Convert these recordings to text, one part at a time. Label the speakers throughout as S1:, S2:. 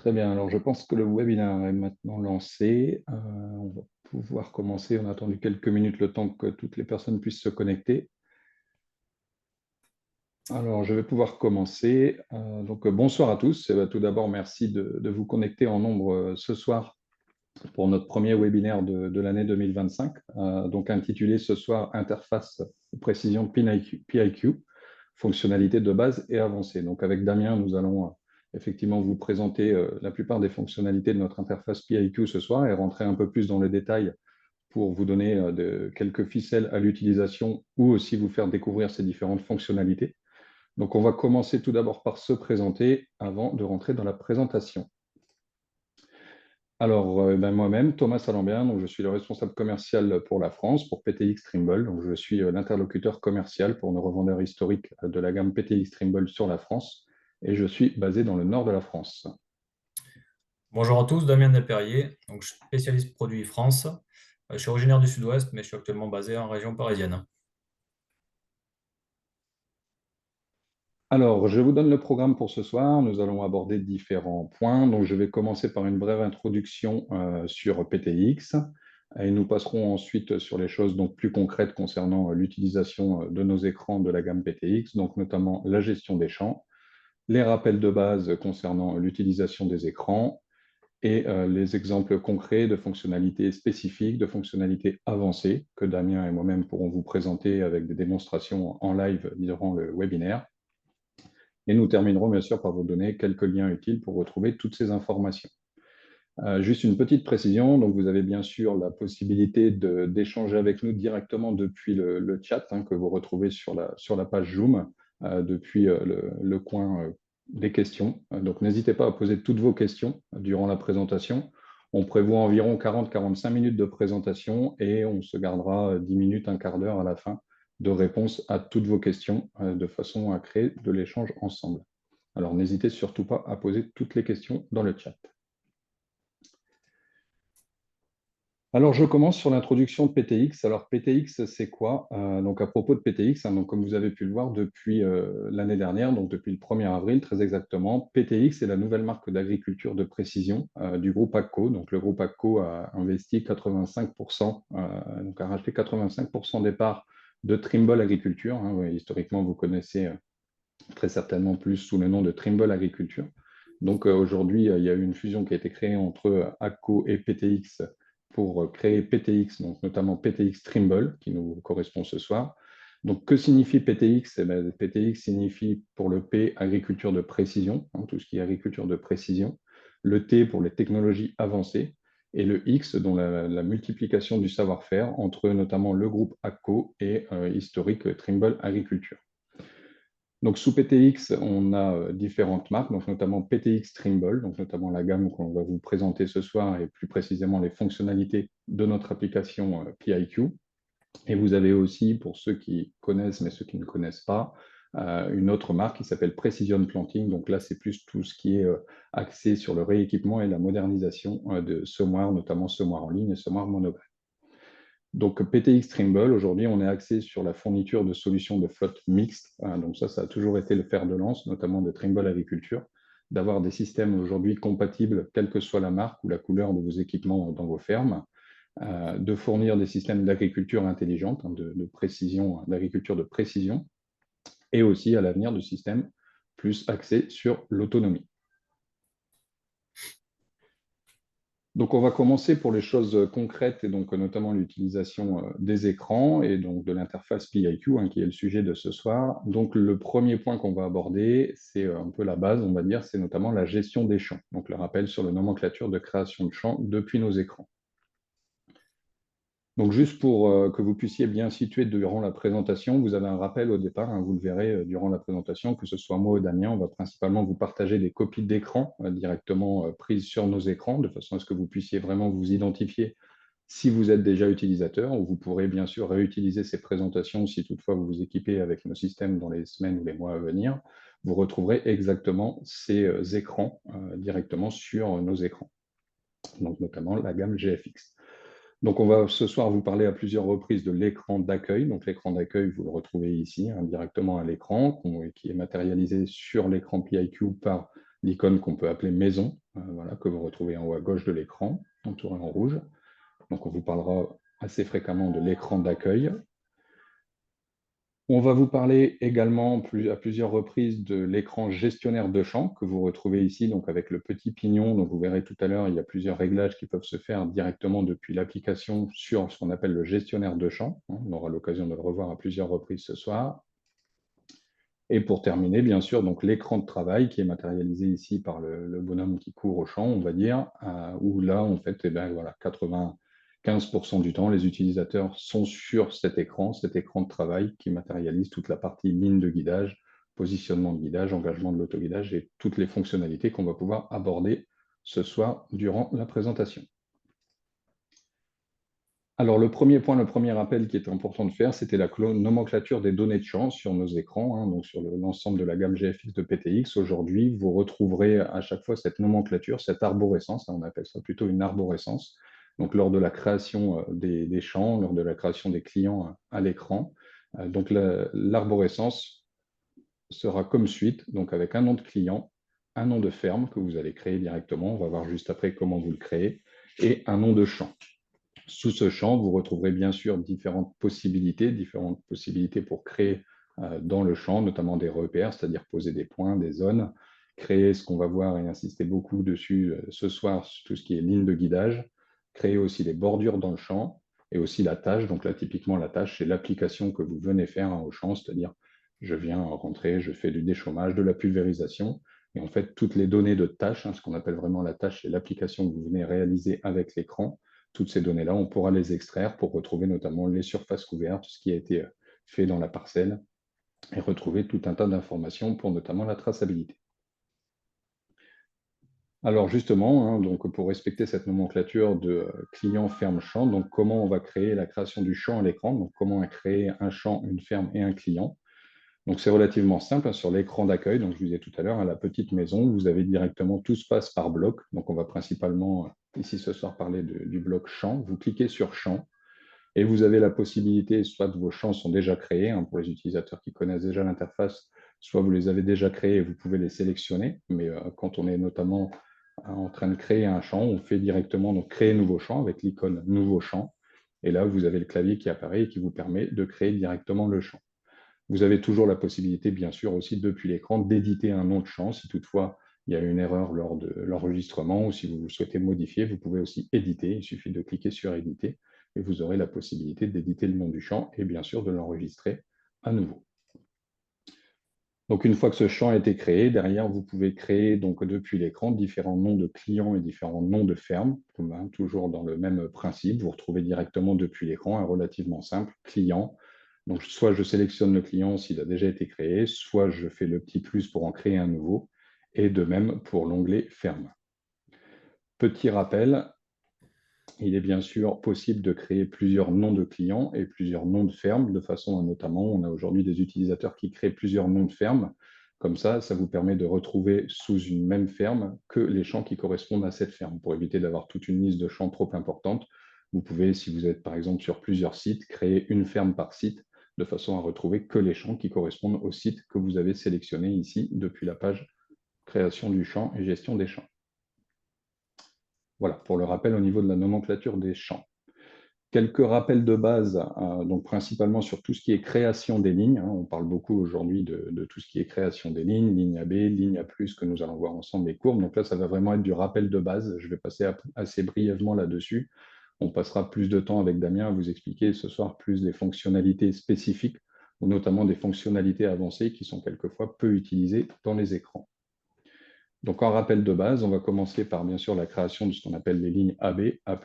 S1: Très bien, alors je pense que le webinaire est maintenant lancé. On va pouvoir commencer. On a attendu quelques minutes le temps que toutes les personnes puissent se connecter. Alors, je vais pouvoir commencer. Bonsoir à tous. Tout d'abord, merci de vous connecter en nombre ce soir pour notre premier webinaire de l'année 2025, donc intitulé ce soir Interface de précision PIQ, fonctionnalités de base et avancées. Donc avec Damien, nous allons effectivement vous présenter la plupart des fonctionnalités de notre interface PIQ ce soir et rentrer un peu plus dans le détail pour vous donner quelques ficelles à l'utilisation ou aussi vous faire découvrir ces différentes fonctionnalités. Donc on va commencer tout d'abord par se présenter avant de rentrer dans la présentation. Alors, moi-même, Thomas Salambien, donc je suis le responsable commercial pour la France, pour PTX Trimble. Donc, je suis l'interlocuteur commercial pour nos revendeurs historiques de la gamme PTX Trimble sur la France. Et je suis basé dans le nord de la France.
S2: Bonjour à tous, Damien Delperrier, donc je suis spécialiste produit France. Je suis originaire du Sud-Ouest, mais je suis actuellement basé en région parisienne.
S1: Alors, je vous donne le programme pour ce soir. Nous allons aborder différents points. Donc, je vais commencer par une brève introduction sur PTX. Et nous passerons ensuite sur les choses donc, plus concrètes concernant l'utilisation de nos écrans de la gamme PTX, donc notamment la gestion des champs, les rappels de base concernant l'utilisation des écrans et les exemples concrets de fonctionnalités spécifiques, de fonctionnalités avancées que Damien et moi-même pourrons vous présenter avec des démonstrations en live durant le webinaire. Et nous terminerons bien sûr par vous donner quelques liens utiles pour retrouver toutes ces informations. Juste une petite précision, donc vous avez bien sûr la possibilité d'échanger avec nous directement depuis le chat que vous retrouvez sur la page Zoom, depuis le coin des questions. Donc n'hésitez pas à poser toutes vos questions durant la présentation. On prévoit environ 40-45 minutes de présentation et on se gardera 10 minutes, un quart d'heure à la fin de réponse à toutes vos questions de façon à créer de l'échange ensemble. Alors n'hésitez surtout pas à poser toutes les questions dans le chat. Alors, je commence sur l'introduction de PTX. Alors, PTX, c'est quoi? Donc, à propos de PTX, donc, comme vous avez pu le voir depuis l'année dernière, donc depuis le 1er avril, très exactement, PTX est la nouvelle marque d'agriculture de précision du groupe AGCO. Donc, le groupe AGCO a investi 85%, donc a racheté 85% des parts de Trimble Agriculture. Oui, historiquement, vous connaissez très certainement plus sous le nom de Trimble Agriculture. Donc, aujourd'hui, il y a eu une fusion qui a été créée entre AGCO et PTX pour créer PTX, donc notamment PTX Trimble, qui nous correspond ce soir. Donc, que signifie PTX? PTX signifie pour le P, agriculture de précision, tout ce qui est agriculture de précision. Le T pour les technologies avancées. Et le X, dont la multiplication du savoir-faire entre notamment le groupe AGCO et historique Trimble Agriculture. Donc, sous PTX, on a différentes marques, donc notamment PTX Trimble, donc notamment la gamme qu'on va vous présenter ce soir et plus précisément les fonctionnalités de notre application PIQ. Et vous avez aussi, pour ceux qui connaissent mais ceux qui ne connaissent pas, une autre marque qui s'appelle Precision Planting. Donc là, c'est plus tout ce qui est axé sur le rééquipement et la modernisation de semoirs, notamment semoirs en ligne et semoirs monogreffes. Donc, PTX Trimble, aujourd'hui, on est axé sur la fourniture de solutions de flotte mixte. Donc ça a toujours été le fer de lance, notamment de Trimble Agriculture, d'avoir des systèmes aujourd'hui compatibles, quelle que soit la marque ou la couleur de vos équipements dans vos fermes, de fournir des systèmes d'agriculture intelligente, de précision, d'agriculture de précision, et aussi à l'avenir de systèmes plus axés sur l'autonomie. Donc, on va commencer pour les choses concrètes et donc notamment l'utilisation des écrans et donc de l'interface PIQ, qui est le sujet de ce soir. Donc, le premier point qu'on va aborder, c'est un peu la base, on va dire, c'est notamment la gestion des champs. Donc, le rappel sur la nomenclature de création de champs depuis nos écrans. Donc, juste pour que vous puissiez bien situer durant la présentation, vous avez un rappel au départ, vous le verrez durant la présentation, que ce soit moi ou Damien, on va principalement vous partager des copies d'écran directement prises sur nos écrans, de façon à ce que vous puissiez vraiment vous identifier si vous êtes déjà utilisateur, ou vous pourrez bien sûr réutiliser ces présentations si toutefois vous vous équipez avec nos systèmes dans les semaines ou les mois à venir. Vous retrouverez exactement ces écrans directement sur nos écrans, donc notamment la gamme GFX. Donc, on va ce soir vous parler à plusieurs reprises de l'écran d'accueil. Donc, l'écran d'accueil, vous le retrouvez ici, directement à l'écran, qui est matérialisé sur l'écran PIQ par l'icône qu'on peut appeler maison. voilà, que vous retrouvez en haut à gauche de l'écran, entouré en rouge. Donc on vous parlera assez fréquemment de l'écran d'accueil. On va vous parler également à plusieurs reprises de l'écran gestionnaire de champ que vous retrouvez ici, donc avec le petit pignon. Donc vous verrez tout à l'heure, il y a plusieurs réglages qui peuvent se faire directement depuis l'application sur ce qu'on appelle le gestionnaire de champ. On aura l'occasion de le revoir à plusieurs reprises ce soir. Et pour terminer, bien sûr, donc l'écran de travail qui est matérialisé ici par le bonhomme qui court au champ, on va dire, où là, en fait, eh ben, voilà, 95% du temps, les utilisateurs sont sur cet écran de travail qui matérialise toute la partie ligne de guidage, positionnement de guidage, engagement de l'autoguidage et toutes les fonctionnalités qu'on va pouvoir aborder ce soir durant la présentation. Alors, le premier point, le premier rappel qui était important de faire, c'était la nomenclature des données de champ sur nos écrans, donc sur l'ensemble de la gamme GFX de PTX. Aujourd'hui, vous retrouverez à chaque fois cette nomenclature, cette arborescence, on appelle ça plutôt une arborescence, donc lors de la création des champs, lors de la création des clients à l'écran. Donc, l'arborescence sera comme suite, donc avec un nom de client, un nom de ferme que vous allez créer directement, on va voir juste après comment vous le créez, et un nom de champ. Sous ce champ, vous retrouverez bien sûr différentes possibilités pour créer dans le champ, notamment des repères, c'est-à-dire poser des points, des zones, créer ce qu'on va voir et insister beaucoup dessus ce soir, tout ce qui est ligne de guidage, créer aussi des bordures dans le champ et aussi la tâche. Donc là, typiquement, la tâche, c'est l'application que vous venez faire au champ, c'est-à-dire je viens rentrer, je fais du déchômage, de la pulvérisation. Et en fait, toutes les données de tâche, ce qu'on appelle vraiment la tâche, c'est l'application que vous venez réaliser avec l'écran. Toutes ces données-là, on pourra les extraire pour retrouver notamment les surfaces couvertes, ce qui a été fait dans la parcelle, et retrouver tout un tas d'informations pour notamment la traçabilité. Alors justement, donc pour respecter cette nomenclature de client, ferme, champ, donc comment on va créer la création du champ à l'écran, donc comment créer un champ, une ferme et un client. Donc c'est relativement simple sur l'écran d'accueil. Donc je vous disais tout à l'heure, à la petite maison, vous avez directement, tout se passe par bloc. Donc on va principalement ici ce soir parler du bloc champ. Vous cliquez sur champ et vous avez la possibilité, soit vos champs sont déjà créés pour les utilisateurs qui connaissent déjà l'interface, soit vous les avez déjà créés et vous pouvez les sélectionner. Mais quand on est notamment en train de créer un champ, on fait directement donc créer nouveau champ avec l'icône nouveau champ. Et là, vous avez le clavier qui apparaît et qui vous permet de créer directement le champ. Vous avez toujours la possibilité, bien sûr, aussi depuis l'écran, d'éditer un nom de champ. Si toutefois il y a une erreur lors de l'enregistrement ou si vous souhaitez modifier, vous pouvez aussi éditer. Il suffit de cliquer sur éditer et vous aurez la possibilité d'éditer le nom du champ et bien sûr de l'enregistrer à nouveau. Donc une fois que ce champ a été créé, derrière vous pouvez créer donc depuis l'écran différents noms de clients et différents noms de fermes, toujours dans le même principe. Vous retrouvez directement depuis l'écran, relativement simple, client. Donc soit je sélectionne le client s'il a déjà été créé, soit je fais le petit plus pour en créer un nouveau, et de même pour l'onglet ferme. Petit rappel, il est bien sûr possible de créer plusieurs noms de clients et plusieurs noms de fermes, de façon à notamment, on a aujourd'hui des utilisateurs qui créent plusieurs noms de fermes. Comme ça vous permet de retrouver sous une même ferme que les champs qui correspondent à cette ferme. Pour éviter d'avoir toute une liste de champs trop importante, vous pouvez, si vous êtes par exemple sur plusieurs sites, créer une ferme par site, de façon à retrouver que les champs qui correspondent au site que vous avez sélectionné ici depuis la page création du champ et gestion des champs. Voilà, pour le rappel au niveau de la nomenclature des champs. Quelques rappels de base, donc principalement sur tout ce qui est création des lignes. On parle beaucoup aujourd'hui de tout ce qui est création des lignes, ligne AB, ligne A+, que nous allons voir ensemble les courbes. Donc là, ça va vraiment être du rappel de base. Je vais passer assez brièvement là-dessus. On passera plus de temps avec Damien à vous expliquer ce soir plus des fonctionnalités spécifiques, ou notamment des fonctionnalités avancées qui sont quelquefois peu utilisées dans les écrans. Donc en rappel de base, on va commencer par bien sûr la création de ce qu'on appelle les lignes AB, A+,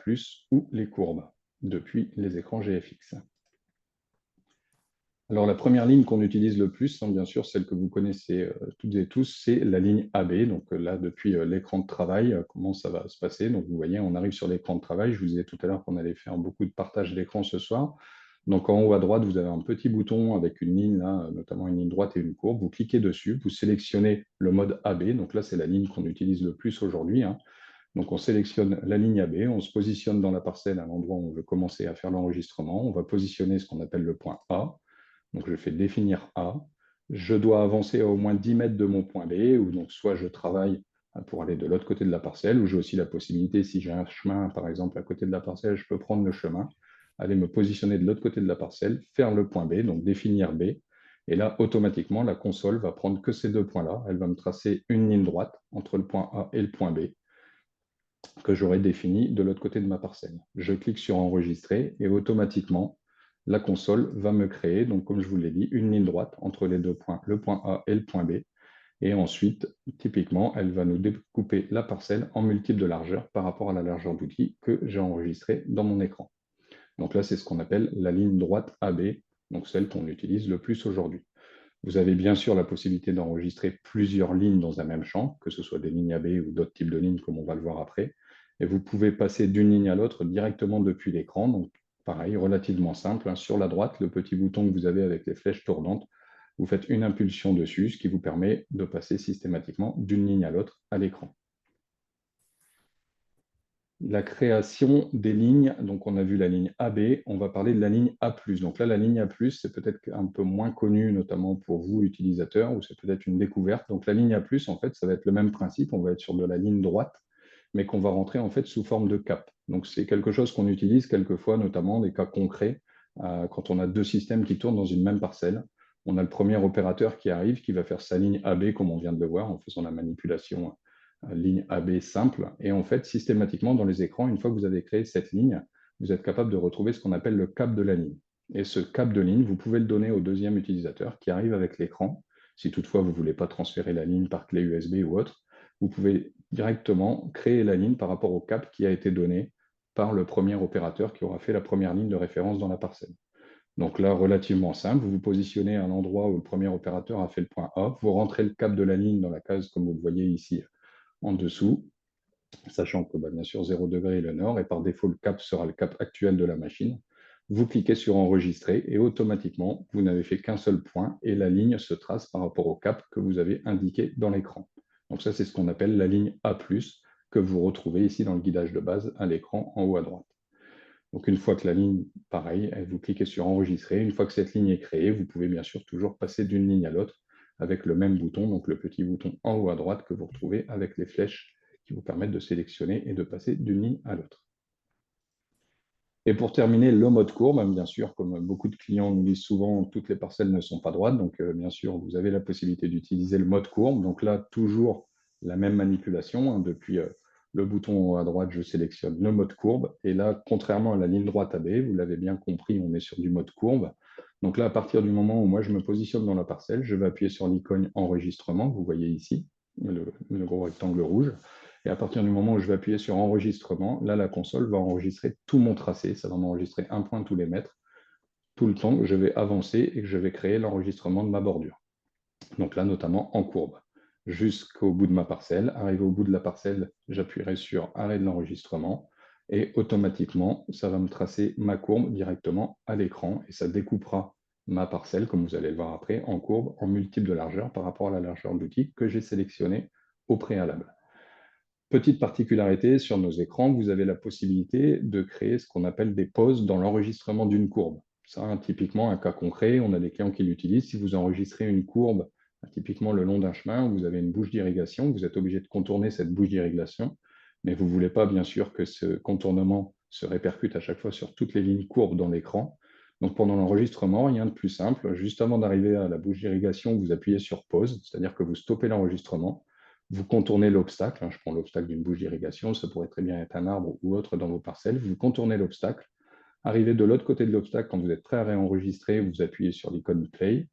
S1: ou les courbes, depuis les écrans GFX. Alors la première ligne qu'on utilise le plus, bien sûr, celle que vous connaissez toutes et tous, c'est la ligne AB. Donc là, depuis l'écran de travail, comment ça va se passer? Donc vous voyez, on arrive sur l'écran de travail. Je vous disais tout à l'heure qu'on allait faire beaucoup de partage d'écran ce soir. Donc en haut à droite, vous avez un petit bouton avec une ligne, là, notamment une ligne droite et une courbe. Vous cliquez dessus, vous sélectionnez le mode AB. Donc là, c'est la ligne qu'on utilise le plus aujourd'hui. Donc on sélectionne la ligne AB, on se positionne dans la parcelle à l'endroit où on veut commencer à faire l'enregistrement. On va positionner ce qu'on appelle le point A. Donc je fais définir A. Je dois avancer à au moins 10 mètres de mon point B, ou donc soit je travaille pour aller de l'autre côté de la parcelle, ou j'ai aussi la possibilité, si j'ai un chemin, par exemple, à côté de la parcelle, je peux prendre le chemin, aller me positionner de l'autre côté de la parcelle, faire le point B, donc définir B, et là, automatiquement, la console va prendre que ces deux points-là, elle va me tracer une ligne droite entre le point A et le point B, que j'aurai défini de l'autre côté de ma parcelle. Je clique sur enregistrer et automatiquement, la console va me créer, donc comme je vous l'ai dit, une ligne droite entre les deux points, le point A et le point B. Et ensuite, typiquement, elle va nous découper la parcelle en multiples de largeur par rapport à la largeur d'outil que j'ai enregistrée dans mon écran. Donc là, c'est ce qu'on appelle la ligne droite AB, donc celle qu'on utilise le plus aujourd'hui. Vous avez bien sûr la possibilité d'enregistrer plusieurs lignes dans un même champ, que ce soit des lignes AB ou d'autres types de lignes, comme on va le voir après. Et vous pouvez passer d'une ligne à l'autre directement depuis l'écran. Donc, pareil, relativement simple, hein. Sur la droite, le petit bouton que vous avez avec les flèches tournantes, vous faites une impulsion dessus, ce qui vous permet de passer systématiquement d'une ligne à l'autre à l'écran. La création des lignes, donc on a vu la ligne AB, on va parler de la ligne A+. Donc là, la ligne A+, c'est peut-être un peu moins connu, notamment pour vous, utilisateurs, ou c'est peut-être une découverte. Donc la ligne A+, en fait, ça va être le même principe, on va être sur de la ligne droite, mais qu'on va rentrer en fait sous forme de cap. Donc c'est quelque chose qu'on utilise quelquefois, notamment des cas concrets, quand on a deux systèmes qui tournent dans une même parcelle. On a le premier opérateur qui arrive, qui va faire sa ligne AB, comme on vient de le voir, en faisant la manipulation ligne AB simple. Et en fait, systématiquement, dans les écrans, une fois que vous avez créé cette ligne, vous êtes capable de retrouver ce qu'on appelle le cap de la ligne. Et ce cap de ligne, vous pouvez le donner au deuxième utilisateur qui arrive avec l'écran. Si toutefois, vous ne voulez pas transférer la ligne par clé USB ou autre, vous pouvez directement créer la ligne par rapport au cap qui a été donné par le premier opérateur qui aura fait la première ligne de référence dans la parcelle. Donc là, relativement simple, vous vous positionnez à l'endroit où le premier opérateur a fait le point A, vous rentrez le cap de la ligne dans la case, comme vous le voyez ici, en dessous, sachant que bien sûr 0 degré est le nord, et par défaut le cap sera le cap actuel de la machine. Vous cliquez sur enregistrer et automatiquement, vous n'avez fait qu'un seul point et la ligne se trace par rapport au cap que vous avez indiqué dans l'écran. Donc ça, c'est ce qu'on appelle la ligne A+, que vous retrouvez ici dans le guidage de base à l'écran en haut à droite. Donc une fois que la ligne, pareil, vous cliquez sur enregistrer. Une fois que cette ligne est créée, vous pouvez bien sûr toujours passer d'une ligne à l'autre avec le même bouton, donc le petit bouton en haut à droite que vous retrouvez avec les flèches qui vous permettent de sélectionner et de passer d'une ligne à l'autre. Et pour terminer, le mode courbe, bien sûr, comme beaucoup de clients nous disent souvent, toutes les parcelles ne sont pas droites, donc bien sûr, vous avez la possibilité d'utiliser le mode courbe. Donc là, toujours la même manipulation, hein, depuis le bouton à droite, je sélectionne le mode courbe. Et là, contrairement à la ligne droite AB, vous l'avez bien compris, on est sur du mode courbe. Donc là, à partir du moment où moi, je me positionne dans la parcelle, je vais appuyer sur l'icône enregistrement, que vous voyez ici, le gros rectangle rouge. Et à partir du moment où je vais appuyer sur enregistrement, là, la console va enregistrer tout mon tracé. Ça va m'enregistrer un point tous les mètres, tout le temps que je vais avancer et que je vais créer l'enregistrement de ma bordure. Donc là, notamment en courbe, jusqu'au bout de ma parcelle. Arrivé au bout de la parcelle, j'appuierai sur arrêt de l'enregistrement et automatiquement, ça va me tracer ma courbe directement à l'écran et ça découpera ma parcelle, comme vous allez le voir après, en courbe, en multiple de largeur par rapport à la largeur de l'outil que j'ai sélectionné au préalable. Petite particularité, sur nos écrans, vous avez la possibilité de créer ce qu'on appelle des pauses dans l'enregistrement d'une courbe. Ça, hein, typiquement, un cas concret, on a des clients qui l'utilisent. Si vous enregistrez une courbe, typiquement le long d'un chemin, vous avez une bouche d'irrigation, vous êtes obligé de contourner cette bouche d'irrigation, mais vous ne voulez pas, bien sûr, que ce contournement se répercute à chaque fois sur toutes les lignes courbes dans l'écran. Donc pendant l'enregistrement, rien de plus simple. Juste avant d'arriver à la bouche d'irrigation, vous appuyez sur pause, c'est-à-dire que vous stoppez l'enregistrement. Vous contournez l'obstacle, hein, je prends l'obstacle d'une bouche d'irrigation, ça pourrait très bien être un arbre ou autre dans vos parcelles, vous contournez l'obstacle, arrivez de l'autre côté de l'obstacle, quand vous êtes prêt à réenregistrer, vous appuyez sur l'icône Play,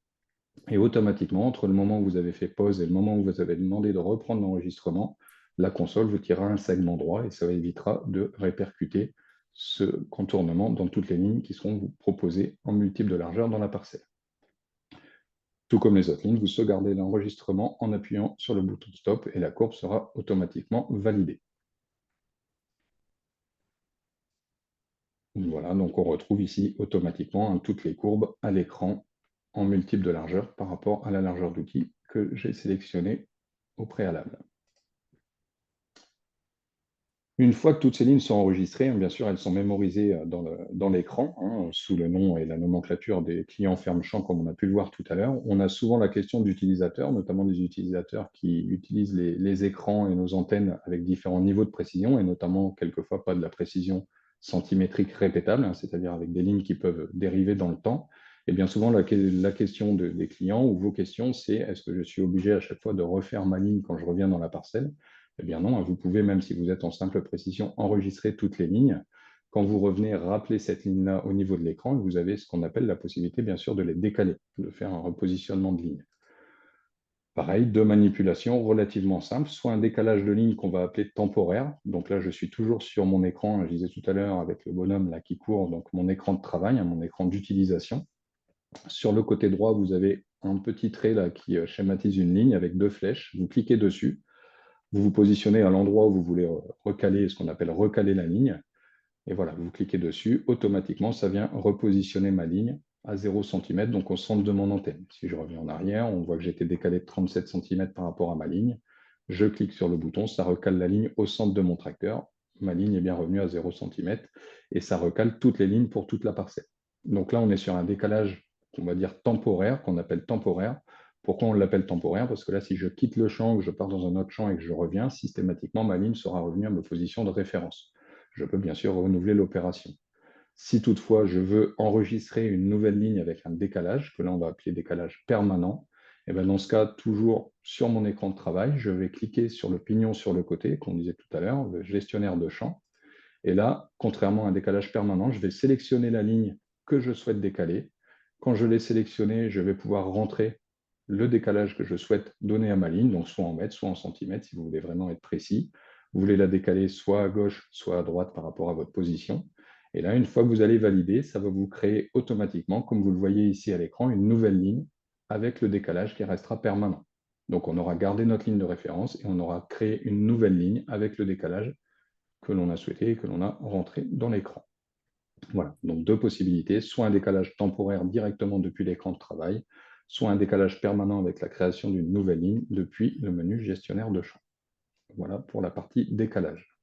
S1: et automatiquement, entre le moment où vous avez fait pause et le moment où vous avez demandé de reprendre l'enregistrement, la console vous tirera un segment droit et ça évitera de répercuter ce contournement dans toutes les lignes qui seront proposées en multiple de largeur dans la parcelle. Tout comme les autres lignes, vous sauvegardez l'enregistrement en appuyant sur le bouton Stop et la courbe sera automatiquement validée. Voilà, donc on retrouve ici automatiquement, hein, toutes les courbes à l'écran en multiple de largeur par rapport à la largeur d'outil que j'ai sélectionné au préalable. Une fois que toutes ces lignes sont enregistrées, hein, bien sûr, elles sont mémorisées dans l'écran, hein, sous le nom et la nomenclature des clients ferme-champ, comme on a pu le voir tout à l'heure. On a souvent la question d'utilisateurs, notamment des utilisateurs qui utilisent les écrans et nos antennes avec différents niveaux de précision, et notamment quelquefois pas de la précision centimétrique répétable, hein, c'est-à-dire avec des lignes qui peuvent dériver dans le temps. Et bien souvent, la question des clients ou vos questions, c'est est-ce que je suis obligé à chaque fois de refaire ma ligne quand je reviens dans la parcelle? Eh bien non, vous pouvez, même si vous êtes en simple précision, enregistrer toutes les lignes. Quand vous revenez, rappeler cette ligne-là au niveau de l'écran, vous avez ce qu'on appelle la possibilité, bien sûr, de les décaler, de faire un repositionnement de ligne. Pareil, deux manipulations relativement simples, soit un décalage de ligne qu'on va appeler temporaire. Donc là, je suis toujours sur mon écran, je disais tout à l'heure, avec le bonhomme là qui court, donc mon écran de travail, hein, mon écran d'utilisation. Sur le côté droit, vous avez un petit trait là qui schématise une ligne avec deux flèches. Vous cliquez dessus. Vous vous positionnez à l'endroit où vous voulez recaler, ce qu'on appelle recaler la ligne. Et voilà, vous cliquez dessus, automatiquement, ça vient repositionner ma ligne à 0 cm, donc au centre de mon antenne. Si je reviens en arrière, on voit que j'étais décalé de 37 cm par rapport à ma ligne. Je clique sur le bouton, ça recale la ligne au centre de mon tracteur. Ma ligne est bien revenue à 0 cm et ça recale toutes les lignes pour toute la parcelle. Donc là, on est sur un décalage, on va dire temporaire, qu'on appelle temporaire. Pourquoi on l'appelle temporaire? Parce que là, si je quitte le champ, que je pars dans un autre champ et que je reviens, systématiquement, ma ligne sera revenue à ma position de référence. Je peux bien sûr renouveler l'opération. Si toutefois je veux enregistrer une nouvelle ligne avec un décalage, que là on va appeler décalage permanent, et bien dans ce cas, toujours sur mon écran de travail, je vais cliquer sur le pignon sur le côté, qu'on disait tout à l'heure, le gestionnaire de champ. Et là, contrairement à un décalage permanent, je vais sélectionner la ligne que je souhaite décaler. Quand je l'ai sélectionnée, je vais pouvoir rentrer le décalage que je souhaite donner à ma ligne, donc soit en mètres, soit en centimètres, si vous voulez vraiment être précis. Vous voulez la décaler soit à gauche, soit à droite par rapport à votre position. Et là, une fois que vous allez valider, ça va vous créer automatiquement, comme vous le voyez ici à l'écran, une nouvelle ligne avec le décalage qui restera permanent. Donc on aura gardé notre ligne de référence et on aura créé une nouvelle ligne avec le décalage que l'on a souhaité et que l'on a rentré dans l'écran. Voilà, donc deux possibilités, soit un décalage temporaire directement depuis l'écran de travail, soit un décalage permanent avec la création d'une nouvelle ligne depuis le menu gestionnaire de champ. Voilà pour la partie décalage.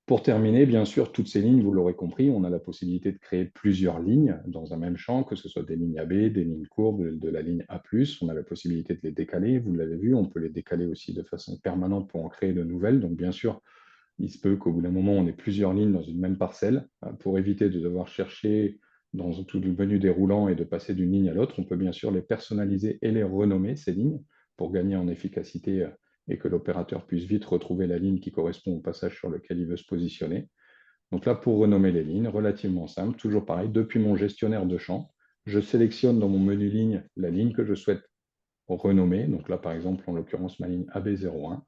S1: Pour terminer, bien sûr, toutes ces lignes, vous l'aurez compris, on a la possibilité de créer plusieurs lignes dans un même champ, que ce soit des lignes AB, des lignes courbes, de la ligne A+. On a la possibilité de les décaler, vous l'avez vu, on peut les décaler aussi de façon permanente pour en créer de nouvelles. Donc bien sûr, il se peut qu'au bout d'un moment, on ait plusieurs lignes dans une même parcelle. Pour éviter de devoir chercher dans tout le menu déroulant et de passer d'une ligne à l'autre, on peut bien sûr les personnaliser et les renommer, ces lignes, pour gagner en efficacité et que l'opérateur puisse vite retrouver la ligne qui correspond au passage sur lequel il veut se positionner. Donc là, pour renommer les lignes, relativement simple, toujours pareil, depuis mon gestionnaire de champ, je sélectionne dans mon menu ligne la ligne que je souhaite renommer. Donc là, par exemple, en l'occurrence, ma ligne AB01.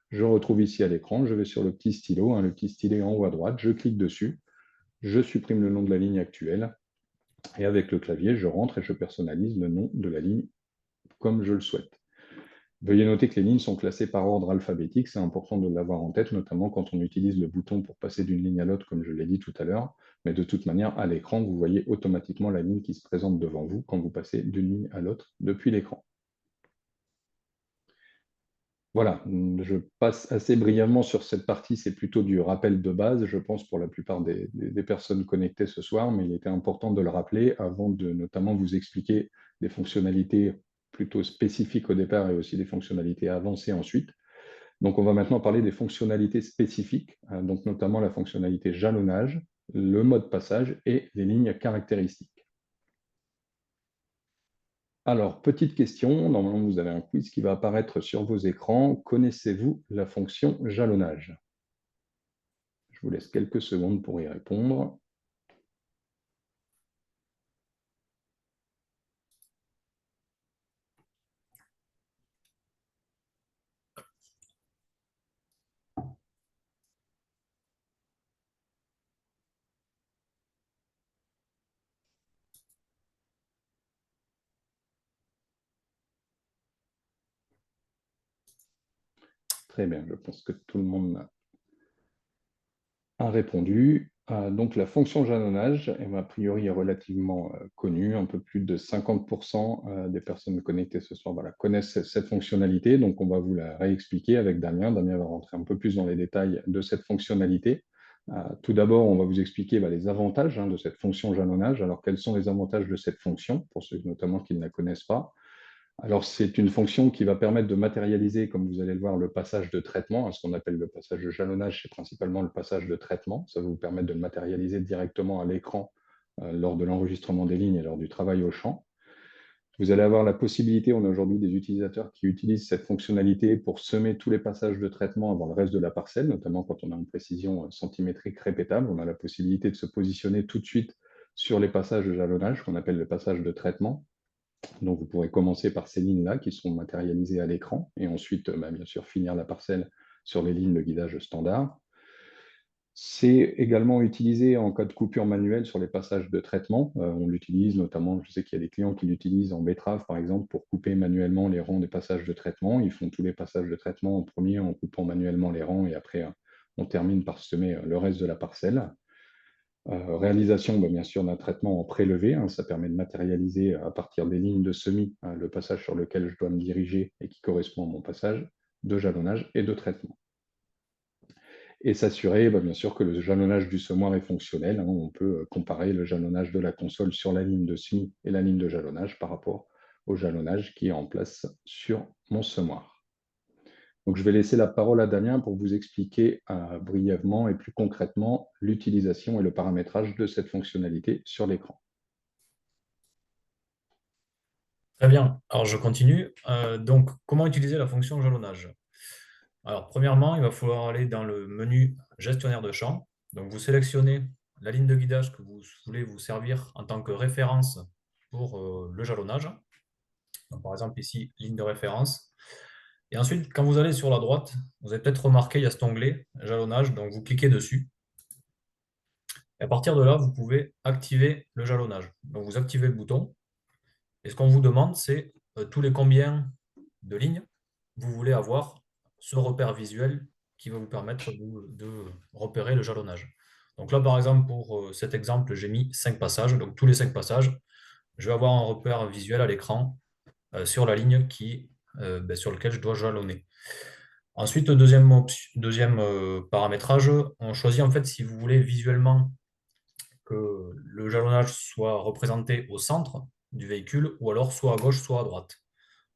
S1: Je retrouve ici à l'écran, je vais sur le petit stylo, hein, le petit stylet en haut à droite, je clique dessus, je supprime le nom de la ligne actuelle, et avec le clavier, je rentre et je personnalise le nom de la ligne comme je le souhaite. Veuillez noter que les lignes sont classées par ordre alphabétique, c'est important de l'avoir en tête, notamment quand on utilise le bouton pour passer d'une ligne à l'autre, comme je l'ai dit tout à l'heure, mais de toute manière, à l'écran, vous voyez automatiquement la ligne qui se présente devant vous quand vous passez d'une ligne à l'autre depuis l'écran. Voilà, je passe assez brièvement sur cette partie, c'est plutôt du rappel de base, je pense, pour la plupart des personnes connectées ce soir, mais il était important de le rappeler avant de notamment vous expliquer des fonctionnalités plutôt spécifiques au départ et aussi des fonctionnalités avancées ensuite. Donc on va maintenant parler des fonctionnalités spécifiques, donc notamment la fonctionnalité jalonnage, le mode passage et les lignes caractéristiques. Alors, petite question, normalement vous avez un quiz qui va apparaître sur vos écrans. Connaissez-vous la fonction jalonnage? Je vous laisse quelques secondes pour y répondre. Très bien, je pense que tout le monde a répondu. Donc la fonction jalonnage, a priori, est relativement connue. Un peu plus de 50% des personnes connectées ce soir voilà, connaissent cette fonctionnalité. Donc on va vous la réexpliquer avec Damien. Damien va rentrer un peu plus dans les détails de cette fonctionnalité. Tout d'abord, on va vous expliquer les avantages de cette fonction jalonnage. Alors quels sont les avantages de cette fonction, pour ceux notamment qui ne la connaissent pas? Alors, c'est une fonction qui va permettre de matérialiser, comme vous allez le voir, le passage de traitement. Ce qu'on appelle le passage de jalonnage, c'est principalement le passage de traitement. Ça va vous permettre de le matérialiser directement à l'écran lors de l'enregistrement des lignes et lors du travail au champ. Vous allez avoir la possibilité, on a aujourd'hui des utilisateurs qui utilisent cette fonctionnalité pour semer tous les passages de traitement avant le reste de la parcelle, notamment quand on a une précision centimétrique répétable. On a la possibilité de se positionner tout de suite sur les passages de jalonnage, qu'on appelle le passage de traitement. Donc, vous pourrez commencer par ces lignes-là qui sont matérialisées à l'écran et ensuite, bien sûr, finir la parcelle sur les lignes de guidage standard. C'est également utilisé en cas de coupure manuelle sur les passages de traitement. On l'utilise notamment, je sais qu'il y a des clients qui l'utilisent en betterave, par exemple, pour couper manuellement les rangs des passages de traitement. Ils font tous les passages de traitement en premier en coupant manuellement les rangs et après, on termine par semer le reste de la parcelle. Réalisation, bien sûr, d'un traitement en prélevé. Ça permet de matérialiser à partir des lignes de semis le passage sur lequel je dois me diriger et qui correspond à mon passage de jalonnage et de traitement. Et s'assurer, bien sûr, que le jalonnage du semoir est fonctionnel. On peut comparer le jalonnage de la console sur la ligne de semis et la ligne de jalonnage par rapport au jalonnage qui est en place sur mon semoir. Donc, je vais laisser la parole à Damien pour vous expliquer brièvement et plus concrètement l'utilisation et le paramétrage de cette fonctionnalité sur l'écran.
S2: Très bien. Alors, je continue. Donc, comment utiliser la fonction jalonnage? Alors, premièrement, il va falloir aller dans le menu gestionnaire de champ. Donc, vous sélectionnez la ligne de guidage que vous voulez vous servir en tant que référence pour le jalonnage. Donc, par exemple, ici, ligne de référence. Et ensuite, quand vous allez sur la droite, vous avez peut-être remarqué, il y a cet onglet jalonnage. Donc, vous cliquez dessus. Et à partir de là, vous pouvez activer le jalonnage. Donc, vous activez le bouton. Et ce qu'on vous demande, c'est tous les combien de lignes vous voulez avoir ce repère visuel qui va vous permettre de repérer le jalonnage. Donc là, par exemple, pour cet exemple, j'ai mis 5 passages. Donc tous les 5 passages, je vais avoir un repère visuel à l'écran sur la ligne sur lequel je dois jalonner. Ensuite, deuxième paramétrage, on choisit en fait si vous voulez visuellement que le jalonnage soit représenté au centre du véhicule ou alors soit à gauche, soit à droite.